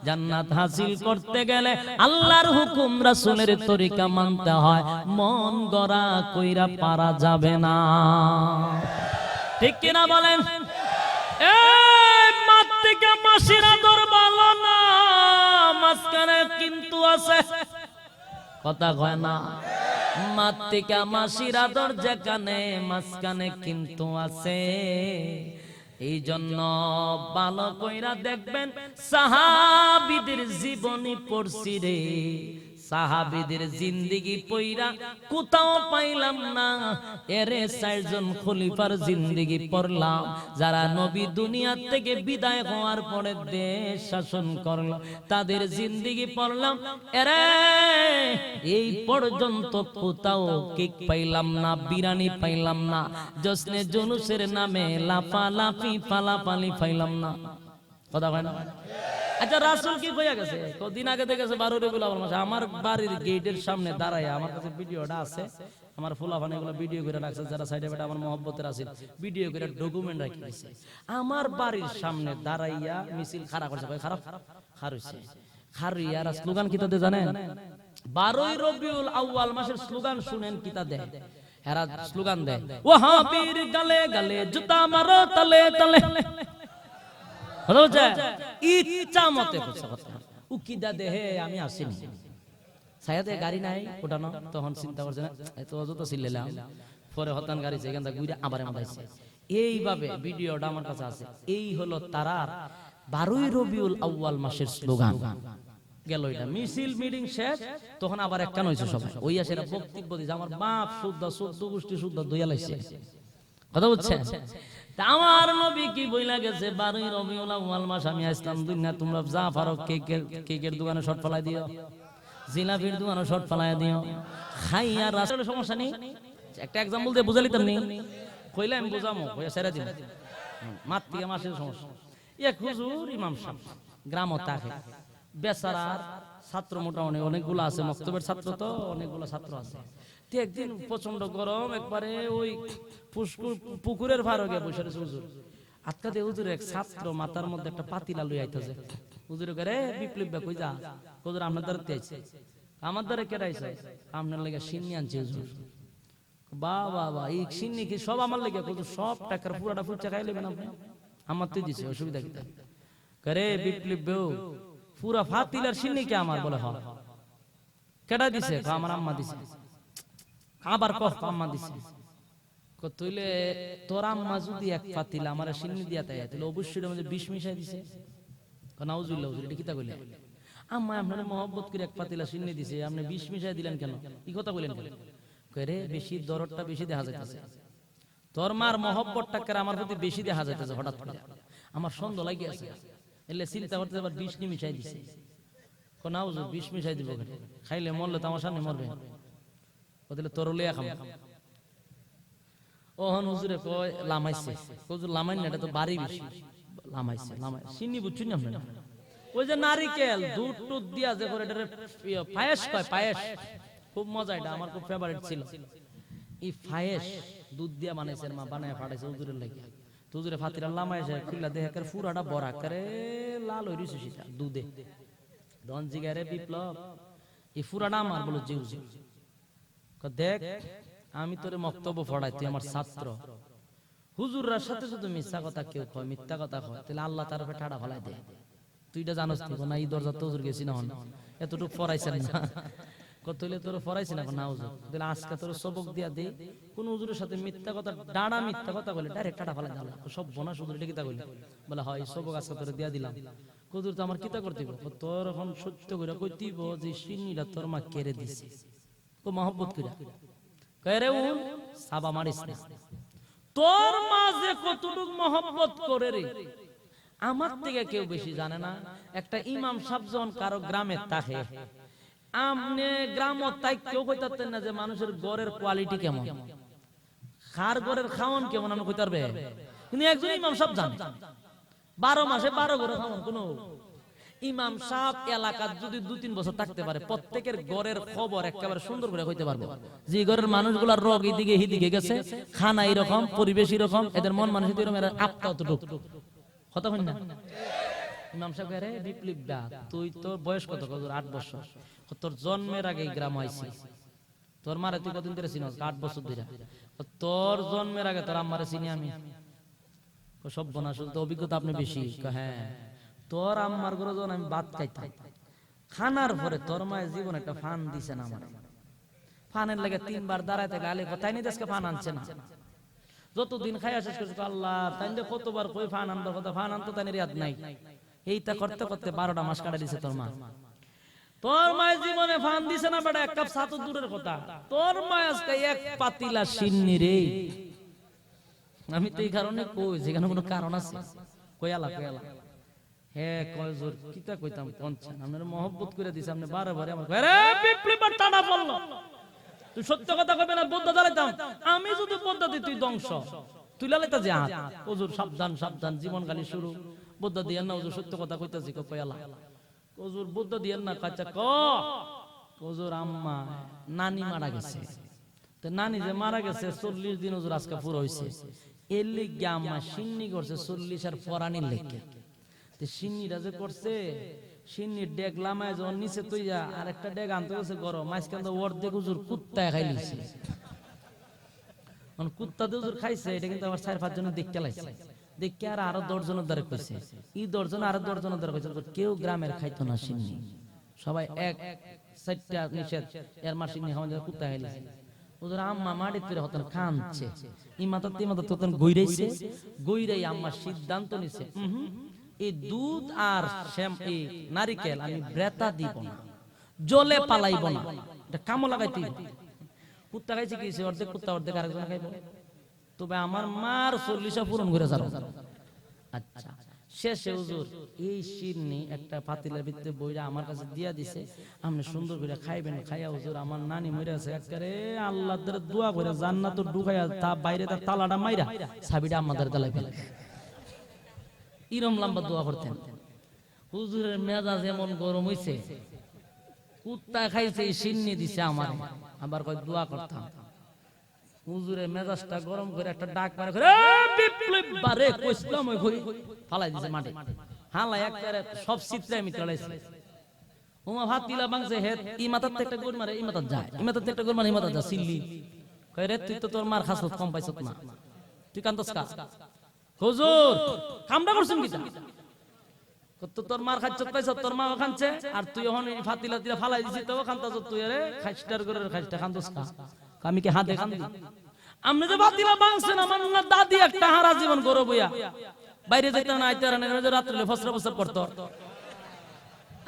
জান্নাত হাসিল করতে গেলে আল্লাহর হুকুম রাসূলের তরিকা মানতে হয়, মন গড়া কইরা পারা যাবে না। ঠিক কিনা বলেন? এই মাতৃকা মাসির আদর ভালো না, মাঝখানে কিন্তু আছে, কথা কয় না। মাতৃকা মাসির আদর যেখানে, মাঝখানে কিন্তু আছে। এই জন্য ভালো কইরা দেখবেন সাহাবীদের জীবনী পড়ছি রে, সাহাবীদের জিন্দেগি পইরা কোথাও পাইলাম না। এরে 4 জন খলিফার জিন্দেগি পড়লাম, যারা নবী দুনিয়া থেকে বিদায় হওয়ার পরে দেশ শাসন করলো, তাদের জিন্দেগি পড়লাম। এরে এই পর্যন্ত কোথাও কেক পাইলাম না, বিরানি পাইলাম না, জশ্নে জুলুসের নামে লাফালাফি ফালাফালি পাইলাম না। কথা হয় না? আচ্ছা, রাসূল কি কইয়া গেছে? কদিন আগে দেখেছে 12 রবিউল আউয়াল মাসে আমার বাড়ির গেটের সামনে দাঁড়ায়, আমার কাছে ভিডিওটা আছে, আমার ফুলাফানে এগুলো ভিডিও করে রাখছে, যারা সাইডে বেটা আমার মহব্বতের আছে ভিডিও করে ডকুমেন্ট রাখি দিয়েছে। আমার বাড়ির সামনে দাঁড়াইয়া মিছিল খাড়া করছে, কয় খারাপ খারুছে খারুইয়া। আর স্লোগান কি তাদের জানেন? 12 রবিউল আউয়াল মাসের স্লোগান শুনেন কি তা দেয়? এরা স্লোগান দেয়, ওয়াহাবীর গালে গালে জুতা মারো তলে তলে। ইচ্ছা মতে উকিদা দেহে আমি আসিনি, ছায়াতে গাড়ি নাই ওঠানো, তখন চিন্তা করছে না এত অযথা চিল্লাইলাম, পরে হতান গাড়ি সেখান থেকে ঘুরে আবার মাথাইছে। এইভাবে ভিডিওটা আমার কাছে আছে। এই হলো তারার 12 রবিউল আউয়াল মাসের স্লোগান। গেল এটা মিছিল মিটিং শেষ, তখন আবার একখান হয়েছে সবাই, ওই আসে বক্তব্য দিয়েছে, আমার বাপ শুদ্ধ 14 গোষ্ঠী শুদ্ধ দইয়া লাইছে। কথা বুঝছেন? আমার নবী কি বইলা গেছে, 12 রবিউল আউয়াল মাস আমি আসলাম দুনিয়া, তোমরা যা পারো কেকের দোকানে শর্ট ফলাই দিও, জিলাপির দোকানে শর্ট ফলাই দিও, খাইয়া রাস্তার সমস্যা নেই। একটা एग्जांपल দিয়ে বুঝালি তুমি, কইলে আমি বুঝামো, কইয়া ছেড়ে দিন। মাতৃকা মাসের সমস্যা। এক হুজুর ইমাম সাহেব গ্রামও থাকে, বেচারার ছাত্র মোটামুটি অনেকগুলো আছে, মক্তবের ছাত্র তো অনেকগুলো ছাত্র আছে। একদিন প্রচন্ড গরম, একবারে ওই পুকুরের ভাড়া গিয়ে বসে রয়েছে হুজুর। আজকাতে হুজুর এক ছাত্র মাথার মধ্যে একটা পাতিলা লই আইতেছে। হুজুরে করে বিপ্লব বে কই যা, হুজুর আপনার দ্বারা আইছে। আমার দ্বারা কেটে আইছে? আপনার লেগে সিন্নি আনছে হুজুর। বাহ বাহ বাহ, এই সিন্নি কি সব আমার লেগে? হুজুর সব টাকার পুরাটা ফুচা খাই নেবেন আপনি, আমার তো দিছে, অসুবিধা কি? করে বিপ্লব বেও পুরা ফাতিলার সিন্নি কে আমার? বলে হয়। কেডা দিছে? আমার আম্মা দিছে। আবার কহ আম্মা দিছে। তুইলে তোর আম্মা যদি এক পাতিলা আমার সিন্নি দিয়া তাই তাহলে অবশ্যই এর মধ্যে বিষ মিশাই দিছে। নাউজুবিল্লাহ, হুজুর এটা কিতা কইলেন? আম্মা আপনার মহব্বত করে এক পাতিলা সিন্নি দিছে, আপনি বিষ মিশাই দিলেন কেন? এই কথা কইলেন কেন? কইরে বেশি দরদটা বেশি দেখা যাইতেছে, তোর মার মহব্বতটা করে আমার প্রতি বেশি দেখা যাইতেছে, হঠাৎ করে আমার সন্দেহ লাগি আছে, এলে চিন্তা করতে আবার বিষ নি মিশাই দিছে। কো না হুজুর বিষ মিশাই দিব কেন? খাইলে মরলে তো আমার সামনে মরবে, ওদিলে তোর লইয়া খাম। ওহন হুজুরে কয় লামাইছে। হুজুর লামাই না, এটা তো বাড়ি বেশি। লামাইছে লামাই চিনি বুঝছেন না আপনারা? ওই যে নারিকেল দুধ টুধ দিয়া যে করে এটা পায়েস কয়, পায়েস খুব মজা, এটা আমার খুব ফেভারিট ছিল। এই পায়েস দুধ দিয়া বানাইছে, মা বানায় ফাটাইছে হুজুরের লাগিয়া। তো হুজুরে ফাতিরা লামাইছে, খুললা দেখে করে পুরাটা বড়া করে লাল হই রইছে সেটা দুধে। রঞ্জিগারে বিপ্লব এই পুরাটা আমার বলো জিউ জিউ। দেখ আমি তোরে মক্তব্য পড়াই, তুই আমার ছাত্র। হুজুররার সাথে শুধু মিথ্যা কথা কেউ কয়, মিথ্যা কথা কয়, তাহলে আল্লাহ তার উপরে ঠাড়া ফলাই দেয়। তুই এটা জানোস না? এই দরজা তো হুজুর গেছি না, এতটুকু পড়াইছেন না? কতলে তোর পড়াইছি না? না হুজুর, তাহলে আজকে তোর সবক দিয়া দে। কোন হুজুরের সাথে মিথ্যা কথা, ডাড়া মিথ্যা কথা বলে ডাইরেক্ট ঠাড়া ফলাই দাও, সব বোনা হুজুর এটা কিতা কইলে? বলে হয় সবক আজকে তোরে দিয়া দিলাম। হুজুর তো আমার কিতা করতে দিব? তোর এখন সত্য করে কইতিব যে সিন্নিটা তোর মা কেড়ে দিছে, ও মহব্বত কইরা কয়রে উ সাবা মারিস না। তোর মা যে কতটুক মহব্বত করে রে, আমার থেকে কেউ বেশি জানে না। একটা ইমাম সাহেব যখন কারো গ্রামে থাকে, আমনে গ্রামও তাই কেউ কইতাতেন না যে মানুষের গড়ের কোয়ালিটি কেমন, খার গড়ের খাওয়ান কেমন, আমি কইতে পারবে? কিন্তু একজন ইমাম সাহেব জানে। 12 মাসে 12 করে খাওয়ার কোন ইমাম সাহেব এলাকার যদি 2-3 বছর থাকতে পারে, প্রত্যেকের ঘরের খবর একেবারে সুন্দর করে কইতে পারবে। যে ঘরের মানুষগুলোর রোগ এদিকে হিদিকে গেছে, খানা এরকম, পরিবেশ এরকম, এদের মন মানসিকতা এরকম, এর আত্মা অতটুক কথা হয় না। ইমাম সাহেব রে বিপ্লব দা, তুই তোর বয়স কত? 8 বছর। তোর জন্মের আগে গ্রাম আইছি, তোর মারে তুই কতদিন ধরে চিনস? 8 বছর ধরে। তোর জন্মের আগে তোর আম্মারে চিনি আমি। সব বনা শুনতে অভিজ্ঞতা আপনি বেশি। হ্যাঁ, তোর আম্মার ঘরে যখন আমি ভাত খাইতাম, খানার পরে তোর মায়ের জীবন একটা ফান দিছে না আমার। ফানের লাগে 3 বার দাঁড়াইতে গালে কথাই নিয়ে আজকে ফান আনছে না। যতদিন খাইয়া শেষ করছে আল্লাহ তাই কতবার কই ফান আনবার কথা, ফান আনতো তাই ইয়াদ নাই। এইটা করতে করতে 12টা মাস কাটা দিছে তোর মা। তোর মায়ের জীবনে ফান দিছে না বেটা, এক কাপ চা তো দূরের কথা, তোর মা আজকে এক পাতিলা সিন্নি রে। আমি তো এই কারণে কই, যেখানে কোনো কারণ আছে কয়ালা কয়ালা। হ্যাঁ কয় জোর কিতা কইতাম পঞ্চান, আপনার মহব্বত করে দিছে। আপনি বারে বারে আমার আরে বিপ্লবের টানা পড়লো, তুই সত্য কথা কইবে না বদ্ধ জ্বালাইতাম। আমি যদি বদ্ধ দিই তুই ধ্বংস, তুই লালাইতা যে হাত। হুজুর সাবধান সাবধান, জীবন গালি শুরু। বদ্ধ দিয়েন না হুজুর, সত্য কথা কইতাছি কয়ালা। হুজুর বদ্ধ দিয়েন না, কাচ্চা ক হুজুর আম্মা নানি মারা গেছে। তো নানি যে মারা গেছে 40 দিন হুজুর আজকে পুরো হইছে। এর লিগে আম্মা সিন্নি করছে 40 আর পরানির লেগে। তো সিন্নিটা যে করছে, সিন্নির ডেক লামায় যখন নিচে তুইয়া আর একটা ডেক আনতে গেছে গরম, মাঝখান তো অর্ধেক হুজুর কুত্তায় খাই লিছে। কুত্তা দিয়ে হুজুর খাইছে, এটা কিন্তু আমার 4-5 জনের দেখতে লাইছে। দেখে আর আরো 10 জনের দ্বারা কইছে, ই 10 জন আরো 10 জনের দ্বারা কইছে। কেউ গ্রামের খাইতো না সিন্নি, সবাই এক 4টা নিষেধ, এর মা সিন্নি খাওয়া কুত্তা খাই লিছে। হুজুর আম্মা মাটির তৈরি হতেন কাঁদছে, ইমাতাতে ইমাতাতে হতেন গইরাইছে। গইরাই আম্মা সিদ্ধান্ত নিছে, এই দুধ আর শ্যাম্পু নারিকেল আমি ব্রেতা দিব না, জলে পালাইব না, এটা কামো লাগাইতে। কুত্তা খাইছে কি অর্ধেক কুত্তা অর্ধেক আরেকজন খাইব। তবে আমার মার 40 পূরণ করে যাবো। আচ্ছা শেষে হুজুর এই সিন্নি একটা পাতিলের ভিতরে বইরা আমার কাছে দিয়া দিছে, আপনি সুন্দর করে খাইবেন। খাইয়া হুজুর আমার নানি মরে আছে, একেবারে আল্লাহর দোয়া করে জান্নাত ঢুকাইয়া তা বাইরে তার তালাটা মাইরা চাবিটা আমাদের তালায় ফেলে ইরম লম্বা দোয়া করতেন। হুজুরের মেজাজ এমন গরম হইছে, কুত্তা খাইছে সিন্নি দিছে আমার, আবার কয় দোয়া করতাম। হুজুরের মেজাজটা গরম করে একটা ডাক মারে, বিপ্লব বারে কইছিলাম ওই ঘড়ি ফালাই দিছে মাঠে। হালা একবারে সব চিত্রে আমি চলাইছি। ওমা ভাত দিলা বাংছে হে ই মাথাতে একটা গোল মারে, ই মাথাত যায়, ই মাথাতে একটা গোল মারে, ই মাথাত যা সিল্লি। কয় রে তুই তো তোর মার খাসত কম পাইছত না, তুই কান্দস কা? হুজুর কামড়া করছেন কি? কত তোর মার খাচ্ছত পাইছত, তোর মা খাচ্ছে, আর তুই ওখানে ফাতিলা দিলা ফালাই দিছিস তো খান্তাছ তুই। আরে খাইস্টার করে খাইস্টা কান্দস কা? আমি কি হাতে কান্দি? আপনি যে ফাতিলা বাংছেন, আমার না দাদি একটা হারা জীবন গরব হইয়া বাইরে যাইতে না, আইতে না, রাত্রে ফসরা ফসর করতো।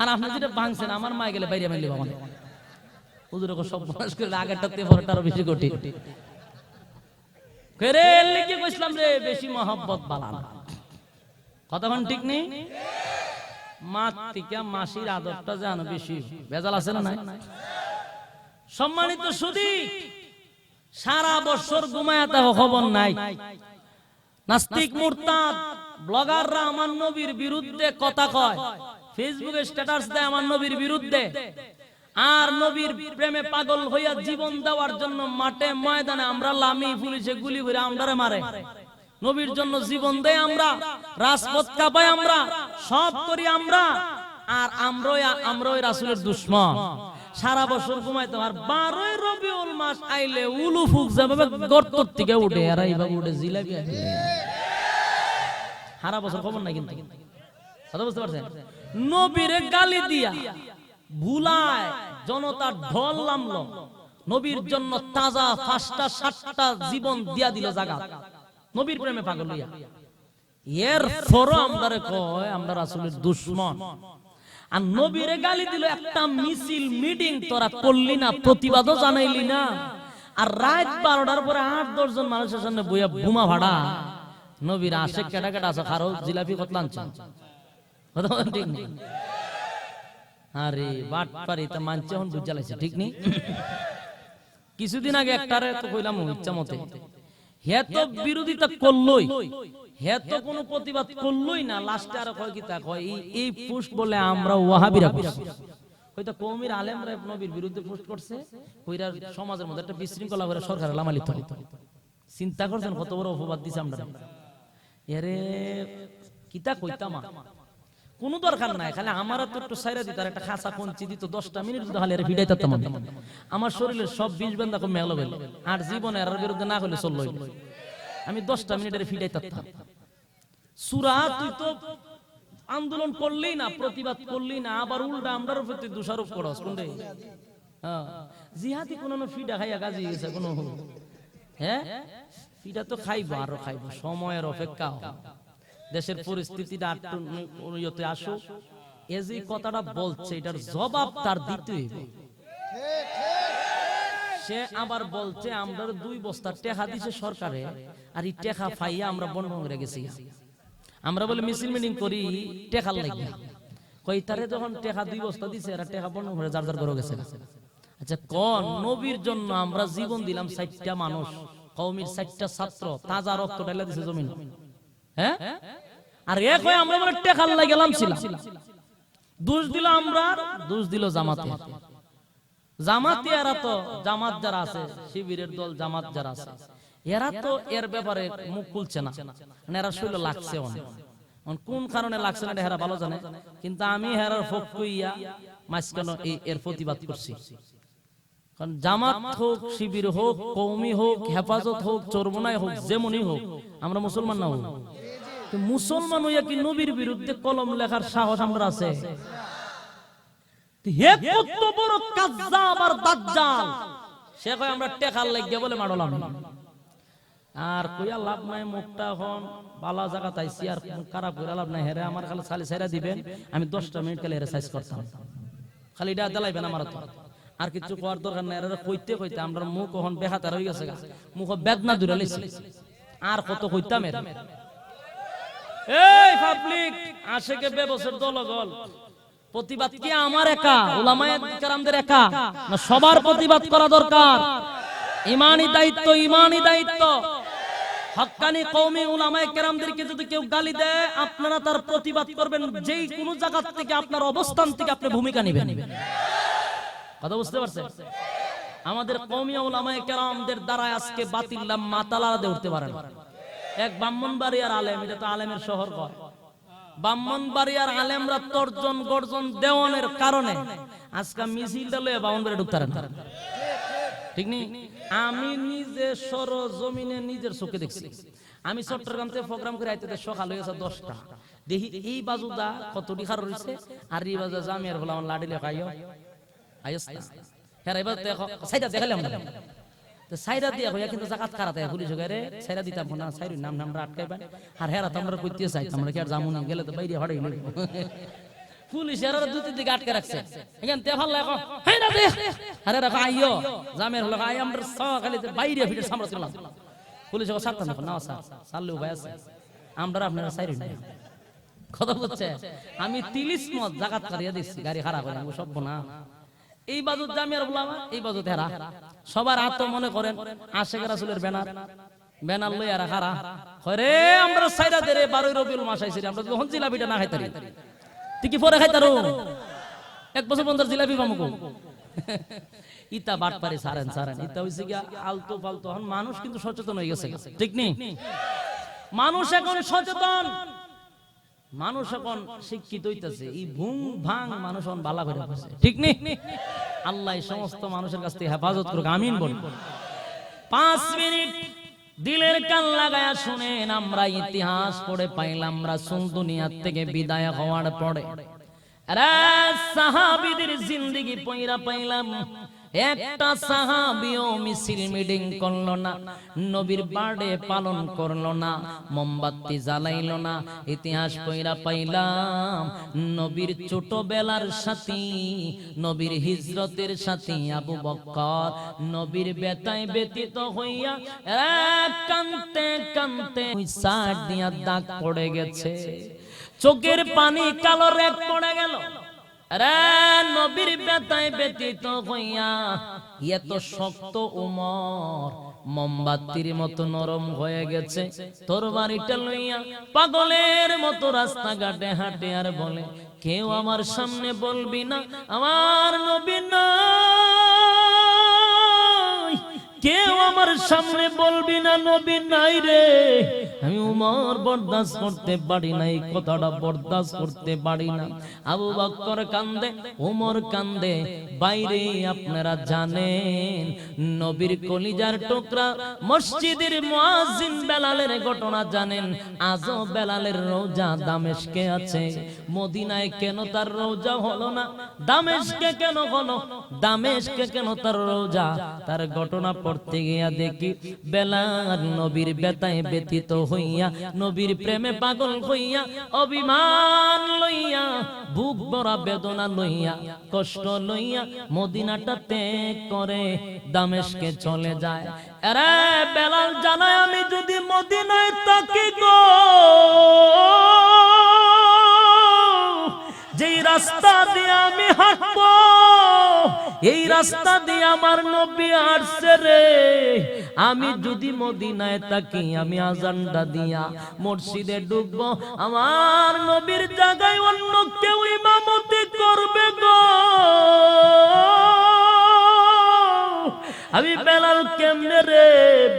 আর আপনি যেটা বাংছেন, আমার মা গেলে বাইরে মাইলি বাবা হুজুর সব বয়স করে আগেরটাতে পরেরটারও বেশি কোটি রে লিখে কইছিলাম রে, বেশি মহব্বত বালা না। কতক্ষণ ঠিক নেই? মাতৃকা মাসির আদরটা জানো বেশি ভেজাল আছে না নাই? সম্মানিত সুধী, সারা বছর ঘুমায়া তাও খবর নাই। নাস্তিক মুরতাদ ব্লগাররা আমার নবীর বিরুদ্ধে কথা কয়, ফেসবুকে স্ট্যাটাস দেয় আমার নবীর বিরুদ্ধে, আর নবীর প্রেমে পাগল হইয়া জীবন দেওয়ার জন্য মাঠে ময়দানে আমরা লামি পুলিশে গুলি করে আমরারে মারে। নবীর জন্য জীবন দেয় আমরা, রাজপথ কাঁপাই আমরা, সব করি আমরা, আর আমরাই রাসূলের দুশমন। সারা বছর ঘুমাইতো, আর 12 রবিউল মাস আইলে উলু ফুক যাবে গর্ত থেকে উঠে, আর এইভাবে উঠে জিলাপি আসে। সারা বছর খবর নাই কিন্তু, কথা বুঝতে পারছেন? নবীরে গালি দিয়া ভুলায় জনতার ঢল নামলো, নবীর জন্য তাজা 5টা 7টা জীবন দিয়া দিল জায়গা, নবীর প্রেমে পাগল হইয়া। এর ফরো আমরারে কয় আমরা রাসূলের দুশমন। আর নবীরে গালি দিল, একটা মিছিল মিটিং তোরা করলি না, প্রতিবাদও জানাইলি না, আর রাত 12টার পরে 8-10 জন মানুষের সামনে বইয়া বোমা ভাড়া। নবীর আশেক কেটা কেটা আছে, খারো জিলাপি কতলাঞ্চান, ঠিক নেই? আরে বাট পারি তা মানছে, এখন বুঝা লাগছে ঠিক নেই? কিছুদিন আগে একটারে তো কইলাম ইচ্ছা মতে, হে তো বিরোধিতা করলই, হে তো কোনো প্রতিবাদ করলই না, লাস্টে আর কয় কি তা কয় এই পোস্ট বলে আমরা ওয়াহাবিরা করছি। হয়তো কওমির আলেমরা নবীর বিরুদ্ধে পোস্ট করছে, কইরা সমাজের মধ্যে একটা বিশৃঙ্খলা করে সরকারের লামালিত হইত। চিন্তা করছেন কত বড় অপবাদ দিছে আমরা। এরে কিতা কইতাম, কোনো দরকার নাই, খালি আমার তো একটু সাইরা দিত আর একটা খাসা কঞ্চি দিত, 10টা মিনিট যদি খালি এর ভিড়াই দিতাম, আমার শরীরের সব বিষ বেন্দা কমে গেল। আর জীবনে এর বিরুদ্ধে না হলে চললো, আমি 10টা মিনিটের ভিড়াই দিতাম। সূরা তুই তো আন্দোলন করলি না, প্রতিবাদ করলি না, আবার উল্টা আমরার প্রতি দোষারোপ করস কোনটা? হ্যাঁ, জিহাদি কোন ফিডা খাইয়া গাজি গেছে কোন? হ্যাঁ, ফিডা তো খাইবো, আরো খাইবো, সময়ের অপেক্ষা। দেশের পরিস্থিতিটা একটু ইয়েতে আসুক, এ যে কথাটা বলছে এটার জবাব তার দিতে হইবে। সে আবার বলছে আমরা 2 বস্তা টেকা দিছে সরকারে, আর এই টেকা পাইয়া আমরা বন্ধ করে গেছি। আমরা বলে মিছিল মিটিং করি টেকার লাগিয়া, কই তারে যখন টেকা 2 বস্তা দিছে আর টেকা বন্ধ করে যার যার করে গেছে। আচ্ছা কোন নবীর জন্য আমরা জীবন দিলাম, 4টা মানুষ, কওমির 4টা ছাত্র তাজা রক্ত ঢেলে দিছে জমিন, হ্যাঁ? আর এ কই আমরা বলে টেকার লাগি গেলাম ছিলাম। দোষ দিল আমরা, দোষ দিল জামাতে। জামাতি এরা তো, জামাত যারা আছে, শিবিরের দল জামাত যারা আছে, এরা তো এর ব্যাপারে মুখ খুলছে না, মানে এরা শুইলো লাগছে অনেক। কোন কারণে লাগছে না এরা ভালো জানে, কিন্তু আমি হেরার ফক কইয়া মাঝখানে এর প্রতিবাদ করছি। কারণ জামাত হোক, শিবির হোক, কওমি হোক, হেফাজত হোক, চরমনাই হোক, যেমনই হোক, আমরা মুসলমান না হোক, মুসলমান হইয়া কি নবীর বিরুদ্ধে কলম লেখার সাহস আমরা আছে? হে কত বড় কাজ্জাব আর দাজ্জাল, সে কয় আমরা টেকার লাগিয়া বলে মারলাম। আর কইয়া লাভ নাই, মুখটা এখন বালা জায়গা তাইছি, আর খারাপ করে লাভ নাই। হেরে আমার খালি খালি ছাইরা দিবেন, আমি 10টা মিনিট খালি হেরে সাইজ করতাম, খালি এটা দেলাইবেন আমার তো, আর কিছু করার দরকার নাই। এরা কইতে কইতে আমরা মুখ এখন বেহাতার হয়ে গেছে, মুখ বেদনা দূরে লাইছে, আর কত কইতাম। এর এই পাবলিক আশেকে বেবসের দলগল, প্রতিবাদ কি আমার একা, উলামায়ে কেরামদের একা না? সবার প্রতিবাদ করা দরকার, ইমানি দায়িত্ব, ইমানি দায়িত্ব। হক্কানি কওমি উলামায়ে কেরামদেরকে যদি কেউ গালি দেয়, আপনারা তার প্রতিবাদ করবেন, যেই কোন জায়গা থেকে আপনার অবস্থান থেকে আপনি ভূমিকা নেবেন। কথা বুঝতে পারছেন? আমাদের কওমি উলামায়ে কেরামদের দ্বারা আজকে বাতিল্লাম মাতালা দিয়ে উঠতে পারে না। এক ব্রাহ্মণবাড়িয়ার আলেম, এটা তো আলেমের শহর কয়, ব্রাহ্মণবাড়িয়ার আলেমরা তর্জন গর্জন দেওয়ানের কারণে আজকে মিছিলটা লয়ে ব্রাহ্মণবাড়িয়া ঢুকতে পারে না, ঠিক নেই? আমি নিজে সরজমিনে নিজের চোখে দেখছি। আমি চট্টগ্রাম থেকে প্রোগ্রাম করে আইতে সকাল হয়ে গেছে 10টা, দেখি এই বাজুদা কত ডিখার রয়েছে, আর এই বাজু জামিয়ার বলে আমার লাডি লেখা আইও আইস না। হ্যাঁ এবার দেখো সাইডা দেখালাম না, তো সাইডা দিয়া হইয়া কিন্তু জাকাত কারাতে পুলিশ গেরে সাইডা দিতাম না, সাইডের নাম আমরা আটকাইবা। আর হেরা তো আমরা কইতে চাই, আমরা কি আর জামুন গেলে তো বাইরে হড়াই লই, পুলিশের আর দুই দিকে আটকে রাখছে। এখান তে ভাল লাগো হেই না দে, আরে রাখা আইও জামের হলো আই আমরা সকালে বাইরে ফিরে সামরা ছিলাম, পুলিশ ও সারতাম না স্যার সাল্লু ভাই আছে, আমরা আপনারা সাইরি না। কথা বলছে আমি 30 মত জাকাত করিয়া দিছি, গাড়ি খারাপ করে সব না। এই বাজু জামিয়ার উলামা, এই বাজু তেরা, সবার হাত মনে করেন আশিক রাসূলের ব্যানার, ব্যানার লইয়া রাখারা হরে আমরা সাইরা দেরে 12 রবিউল মাস আইছি, আমরা যখন জিলাপিটা না খাইতারি তুই কি পরে খাইতারো, 1 বছর পর্যন্ত জিলাপি পামুকো। ইতা বাট পারে সারেন সারেন, ইতা হইছে কি আলতো ফালতো। এখন মানুষ কিন্তু সচেতন হয়ে গেছে, ঠিক নেই? মানুষ এখন সচেতন, মানুষ এখন শিক্ষিত হইতাছে, এই ভুং ভাং মানুষ এখন বালা করে আছে, ঠিক নেই? আল্লাহ এই সমস্ত মানুষের কাছ থেকে হেফাজত করুক, আমিন বল। 5 মিনিট দিলের কান লাগায়া শুনেন, আমরা ইতিহাস পড়ে পাইলাম রাসূল দুনিয়া থেকে বিদায় হওয়ার পরে সাহাবীদের জিন্দেগি পয়রা পাইলাম। একটা সাহাবীও মিছিল মিটিং করলো না, নবীর বার্থডে পালন করলো না, মোমবাতি জ্বালাইলো না। ইতিহাস পয়রা পাইলাম নবীর ছোটবেলার সাথী, নবীর হিজরতের সাথী আবু বকর, নবীর বেতায় ব্যতীত হইয়া কানতে কানতে সাইড দিয়া দাগ পড়ে গেছে, চোখের পানি কালো রেখ পড়ে গেল। আরে নবীর বেতায় ব্যতীত হইয়া এত শক্ত উমর মোমবাতির মতো নরম হয়ে গেছে। তোর বাড়িটা লইয়া পাগলের মতো রাস্তাঘাটে হাঁটে আর বলে, কেউ আমার সামনে বলবি না আমার নবী নাই, কেউ আমার সামনে বলবি না নবী নাই রে। আমি উমর বরদাস্ত করতে পারি না, এই কথাটা বরদাস্ত করতে পারি না। আবু বকর কান্দে, উমর কান্দে। বাইরে আপনারা জানেন নবীর কলিজার টুকরা মসজিদের মুয়াজ্জিন বেলালের ঘটনা জানেন। আজও বেলালের রওজা দামেস্কে আছে, মদিনায় কেন তার রওজা হলো না? দামেস্কে কেন হলো? দামেস্কে কেন তার রওজা? তার ঘটনা পড়তে গিয়া দেখি বেলাল নবীর বেতায় ব্যতীত হইয়া, নবীর প্রেমে পাগল হইয়া, অভিমান লইয়া, বুক ভরা বেদনা লইয়া, কষ্ট লইয়া মদিনাটা ত্যাগ করে দামেস্কে চলে যায়। আরে বেলাল জানায়, আমি যদি মদিনায় থাকি গো, যেই রাস্তা দিয়ে আমি হাঁটবো, এই রাস্তা দিয়ে আমার নবী আসছে রে। আমি যদি মদিনায় থাকি, আমি আজানটা দিয়া মসজিদে ঢুকবো, আমার নবীর জায়গায় অন্য কেউ ইমামতি করবে গো। আমি বেলাল কেমনে রে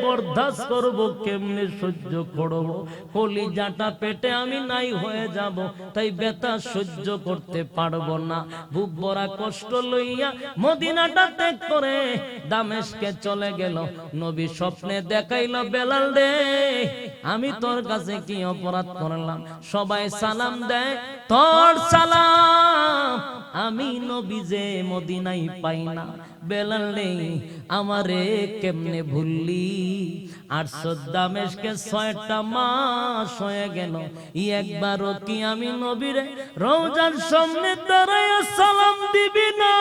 বরদাস্ত করব, কেমনে সহ্য করব? কলিজাটা পেটে আমি নাই হয়ে যাব, তাই ব্যথা সহ্য করতে পারবো না। বুক ভরা কষ্ট লইয়া মদিনাটা ত্যাগ করে দামেস্কে চলে গেল। নবী স্বপ্নে দেখাইল, বেলাল রে আমি তোর কাছে কি অপরাধ করলাম? সবাই সালাম দেয়, তোর সালাম আমি নবী যে মদিনায় পাই না। বেলাল রে আমারে কেমনে ভুললি? 800 দামেস্কে 6টা মাস হয়ে গেল, একবারও কি আমি নবীর রওজার সামনে দাঁড়ায় সালাম দিবি না?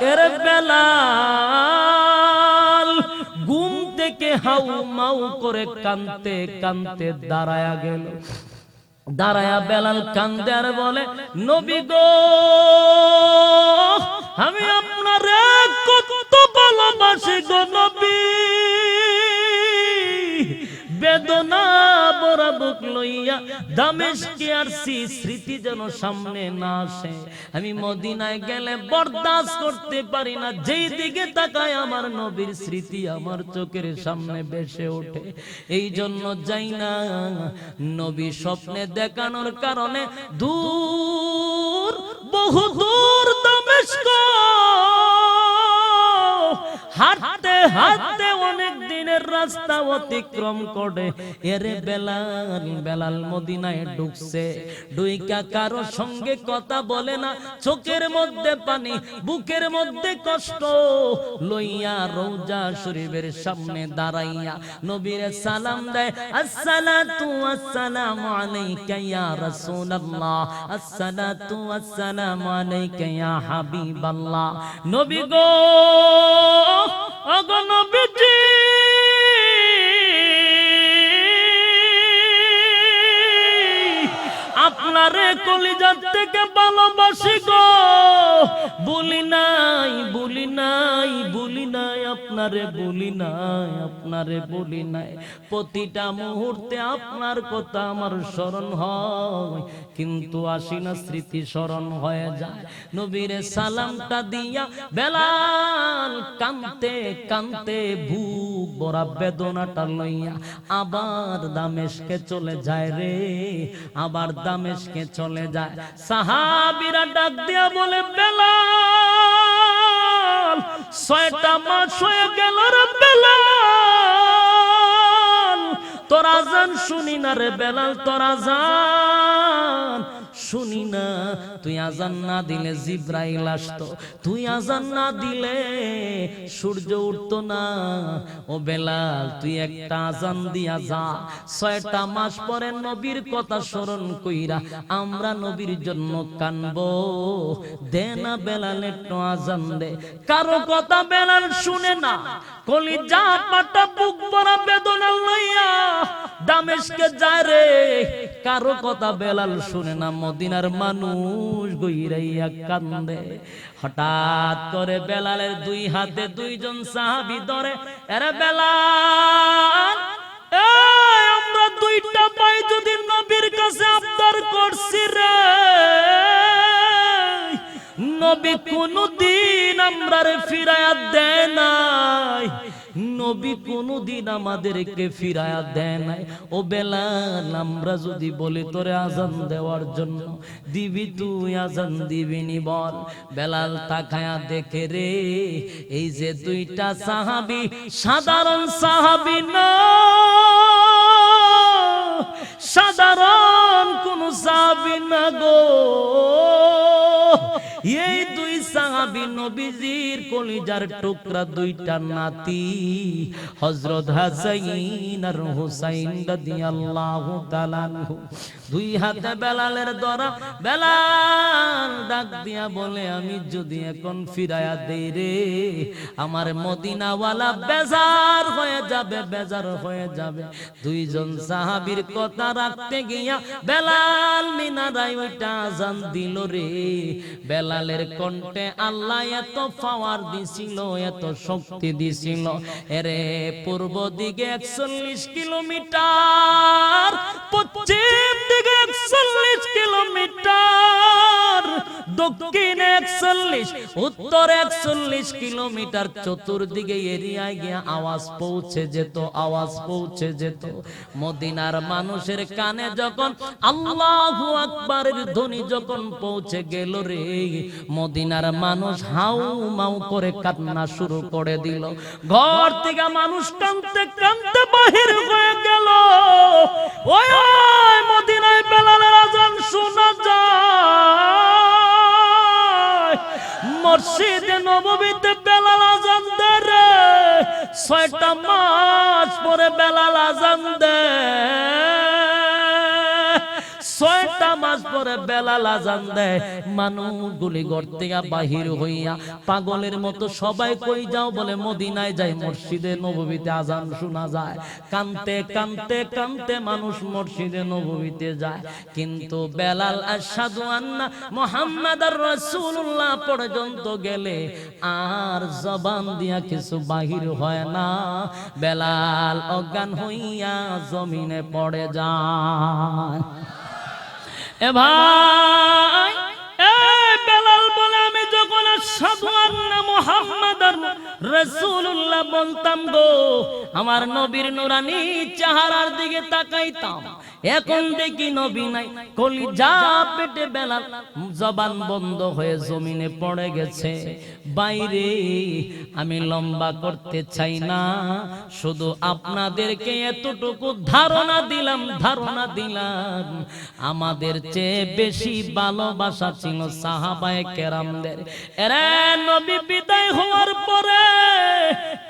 এর বেলাল ঘুম থেকে হাউ মাউ করে কানতে কানতে দাঁড়ায়া গেল। দাঁড়ায়া বেলাল কান্দে আর বলে, নবী গো আমি আপনারে কত ভালোবাসি গো নবী, বেদনা ভরা বুক লইয়া দামেস্কে আসছি, স্মৃতি যেন সামনে না আসে। আমি মদিনায় গেলে বরদাস্ত করতে পারি না, যেই দিকে তাকায় আমার নবীর স্মৃতি আমার চোখের সামনে ভেসে ওঠে। এই জন্য যাই না। নবী স্বপ্নে দেখানোর কারণে দূর, বহু দূর দামেস্ক হাঁটতে হাঁটতে অনেক দিনের রাস্তা অতিক্রম করে এরে বেলাল মদিনায় ঢুকছে। ঢুইকা কারো সঙ্গে কথা বলে না, চোখের মধ্যে পানি, বুকের মধ্যে কষ্ট লইয়া রওজা শরীফের সামনে দাঁড়াইয়া নবীর সালাম দেয়, আসসালাতু ওয়াসসালামু আলাইকা ইয়া রাসূলুল্লাহ, আসসালাতু ওয়াসসালামু আলাইকা ইয়া হাবিবাল্লাহ। নবী গো ওগো নবীজি আপনারে কলিজার থেকে ভালোবাসি গো, বলি নাই বলি নাই বলি নাই আপনারে বলি নাই আপনারে বলি নাই। প্রতিটা মুহূর্তে আপনার কথা আমার স্মরণ হয়, কিন্তু আসি না স্মৃতি স্মরণ হয়ে যায়। নবীরে সালামটা দিয়া বেলাল কানতে কানতে বুক ভরা বেদনাটা লইয়া আবার দামেস্কে চলে যায় রে, আবার দামেস্কে চলে যায়। সাহাবীরা ডাক দিয়া বলে, বেলাল 6টা মাস হয়ে গেল রে বেলাল, তোর আজান শুনি না রে বেলাল, তোর আজান শুনি না। তুই আজান না দিলে জিব্রাইল আসতো, তুই আজান না দিলে সূর্য উঠতো না। ও বেলাল তুই একটা আজান দিয়া যা। 6টা মাস পরে নবীর কথা স্মরণ কইরা আমরা নবীর জন্য কানবো, দে না বেলাল একটু আজান দে। কারো কথা বেলাল শুনে না, কলিজা পাটা বুক ভরা বেদনা লইয়া দামেস্কে যায় রে। কারো কথা বেলাল শুনে না, মদিনার মানুষ গইরাইয়া কান্দে। হঠাৎ করে বেলালের দুই হাতে দুইজন সাহাবী ধরে, আরে বেলাল, এই আমরা দুইটা পাই যদি নবীর কাছে আবদার করছি রে, নবী কোনদিন আমরারে ফিরায়া দেয় নাই, নবী কোনদিন আমাদেরকে ফিরায়া দেয় নাই। ও বেলাল, আমরা যদি বলি তোরে আজান দেওয়ার জন্য, দিবি তুই আজান দিবিনি বল? বেলাল তাকায়া দেখে রে, এই যে দুইটা সাহাবী সাধারণ সাহাবী না, সাধারণ কোন সাহাবী না গো, এই দুই সাহাবী নবীজির কলিজার টুকরা দুইটা নাতি, হযরত হাসাইন আর হুসাইন রাদিয়াল্লাহু তাআলা আনহু। দুই হাতে বেলালের ধরা, বেলাল ডাক দিয়া বলে, আমি যদি এখন ফিরায়া দেই রে, আমার মদিনাওয়ালা বেজার হয়ে যাবে, বেজার হয়ে যাবে। দুইজন সাহাবীর কথা রাখতে গিয়া বেলাল মিনারায় ওইটা আজান দিল রে। বেলালের কণ্ঠে আল্লাহ এত পাওয়ার দিছিল, এত শক্তি দিছিল, এরে পূর্ব দিকে 41 কিলোমিটার, পশ্চিম দিকে 41 কিলোমিটার, দক্ষিণে 41, উত্তরে 41 কিলোমিটার, চতুর্দিকে এরিয়ায় গিয়ে আওয়াজ পৌঁছে যেত, আওয়াজ পৌঁছে যেত। মদিনার মানুষের কানে যখন আল্লাহু আকবারের ধ্বনি যখন পৌঁছে গেল রে, মদিনার মানুষ হাউ মাউ করে কান্না শুরু করে দিল। ঘর থেকে মানুষ কাঁদতে কাঁদতে বাহির হয়ে গেল। ওই মদিনায় বেলালের আজান শোনা যায়, মসজিদে নববীতে বেলাল আজান দেয় রে, 6টা মাস পরে বেলাল আজান দেয়, 6টা মাস পরে বেলাল আজান দেয়। মানুষগুলি ঘর থেকে বাহির হইয়া পাগলের মতো সবাই কই যাও বলে মদিনায় যায়, মসজিদে নববীতে আজান শোনা যায়। কানতে কানতে কানতে মানুষ মসজিদে নববীতে যায়, কিন্তু বেলাল আশহাদু আন্না মুহাম্মাদার রাসূলুল্লাহ পর্যন্ত গেলে আর জবান দিয়া কিছু বাহির হয় না। বেলাল অজ্ঞান হইয়া জমিনে পড়ে যায়। এ ভাই, এ বেলাল বলে, আমি যখন আশহাদু আন্না মুহাম্মাদার রাসূলুল্লাহ বলতাম গো, আমার নবীর নুরানি চেহারার দিকে তাকাইতাম, এখন দেখি নবী নাই, কলিজা পেটে বেলাল জবান বন্ধ হয়ে জমিনে পড়ে গেছে। বাইরে আমি লম্বা করতে চাই না, শুধু আপনাদেরকে এতটুকু ধারণা দিলাম, ধারণা দিলাম, আমাদের চেয়ে বেশি ভালোবাসা ছিল সাহাবায়ে কেরামদের। এরা নবী বিদায় হওয়ার পরে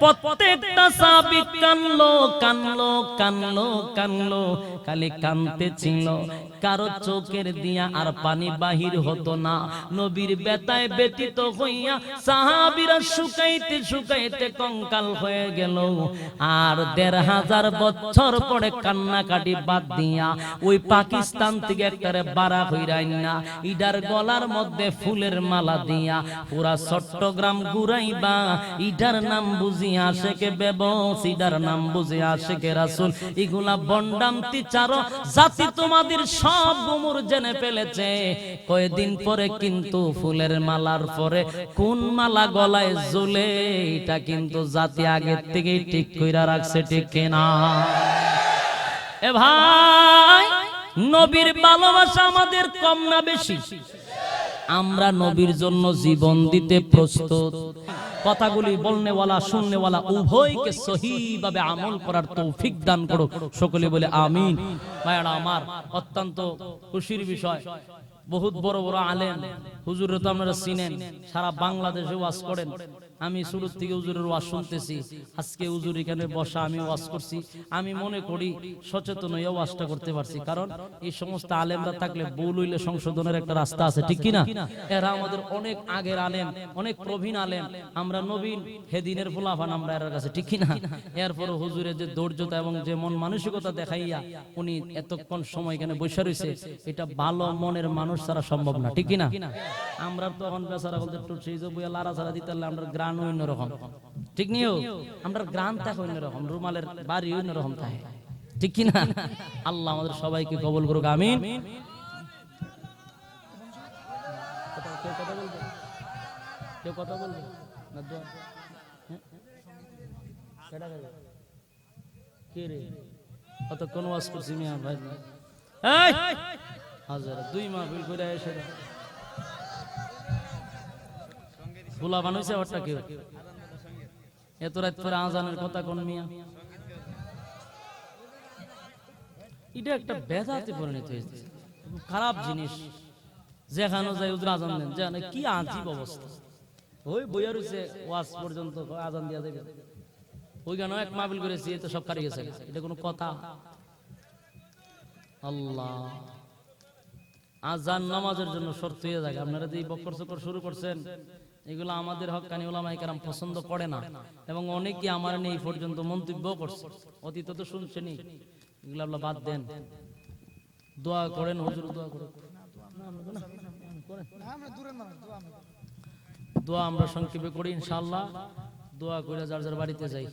প্রত্যেকটা সাহাবী কানলো কানলো কানলো কানলো, খালি কানতে ছিল, কারো চোখের দিয়া আর পানি বাহির হতো না। নবীর বেতায় ব্যতীত হইয়া সাহাবীরা শুকাইতে শুকাইতে কঙ্কাল হয়ে গেল। আর ১৫০০ বছর পরে কান্নাকাটি বাদ দিয়া ওই পাকিস্তান থেকে একটারে বাড়া হইরাই না, ইডার গলার মধ্যে ফুলের মালা দিয়া পুরা চট্টগ্রাম ঘুরাইবা, ইডার নাম বুঝি আশেকে বেবস, ইডার নাম বুঝি আশেকে রাসূল। এগুলা বন্ডামতি চারো জাতি তোমাদের সব গুমুর জেনে ফেলেছে। কয়েকদিন পরে কিন্তু ফুলের মালার পরে কোন মালা গলায় ঝুলে, এটা কিন্তু জাতি আগের থেকেই ঠিক কইরা রাখছে, ঠিক কিনা? এ ভাই, নবীর ভালোবাসা আমাদের কম না বেশি? আমরা নবীর জন্য জীবন দিতে প্রস্তুত। কথাগুলি বলনেওয়ালা শুননেওয়ালা উভয়কে সহিভাবে আমল করার তৌফিক দান করো, সকলে বলে আমিন। ভাইরা আমার, অত্যন্ত খুশির বিষয়, বহুত বড় বড় আলেম হুজুর তো আপনারা চিনেন, সারা বাংলাদেশে ওয়াজ করেন। আমি শুরু থেকে হুজুরের ওয়াজ শুনতেছি, আজকে হুজুর এখানে বসা আমি ওয়াজ করছি। আমি মনে করি সচেতন হয়ে ওয়াজটা করতে পারছি, কারণ এই সমস্ত আলেমরা থাকলে ভুল হইলে সংশোধনের একটা রাস্তা আছে, ঠিক কিনা? এরা আমাদের অনেক আগের আলেম, অনেক প্রবীণ আলেম, আমরা নবীন হেদিনের ফুলাফান আমরা এর কাছে, ঠিক কিনা? এরপরে হুজুরের যে ধৈর্যতা এবং যে মন মানসিকতা দেখাইয়া উনি এতক্ষণ সময় এখানে বসে রয়েছে, এটা ভালো মনের মানুষ ছাড়া সম্ভব না, ঠিক কি না? আমরা তখন বেচারা বলতে একটু সেই যে বইয়া লারা ছাড়া দিতে পারলে আমরা গ্রান অন্যরকম, ঠিক নিও? আমরা গ্রান থাকে অন্যরকম, রুমালের বাড়ি অন্যরকম থাকে, ঠিক কি না? আল্লাহ আমাদের সবাইকে কবুল করুক, আমিন। কেউ কথা বলবে? কেউ কথা বলবে না? দোয়া কে রে কতক্ষণ ওয়াজ করছি মিয়া ভাই, এই হাজার 2 মাহফিল করে এসে গোলা বানাইছে ওটা কেউ এত রাত পরে আজানের কথা কোন মিয়া? এটা একটা বেদাতে পরিণত হয়েছে, খারাপ জিনিস। যেখানে যাই উদ্র আজান দেন, জানে কি আজীব অবস্থা। ওই বইয়া রয়েছে ওয়াজ পর্যন্ত আজান দিয়া দেবে, ওই গানও এক মাহফিল করেছি, তো সব কারিয়ে গেছে। এটা কোনো কথা? আল্লাহ আজান নামাজের জন্য শর্ত হয়ে যায়। আপনারা যে বকর চকর শুরু করছেন, এগুলো আমাদের হক্কানি উলামায়ে কেরাম পছন্দ করে না, এবং অনেকে আমার নেই পর্যন্ত মন্তব্য করছে, অতীত তো শুনছেনই। এগুলো আপনারা বাদ দেন, দোয়া করেন, হুজুর দোয়া করেন। দোয়া আমরা সংক্ষেপে করি ইনশাআল্লাহ। দোয়া করে যার যার বাড়িতে যাই।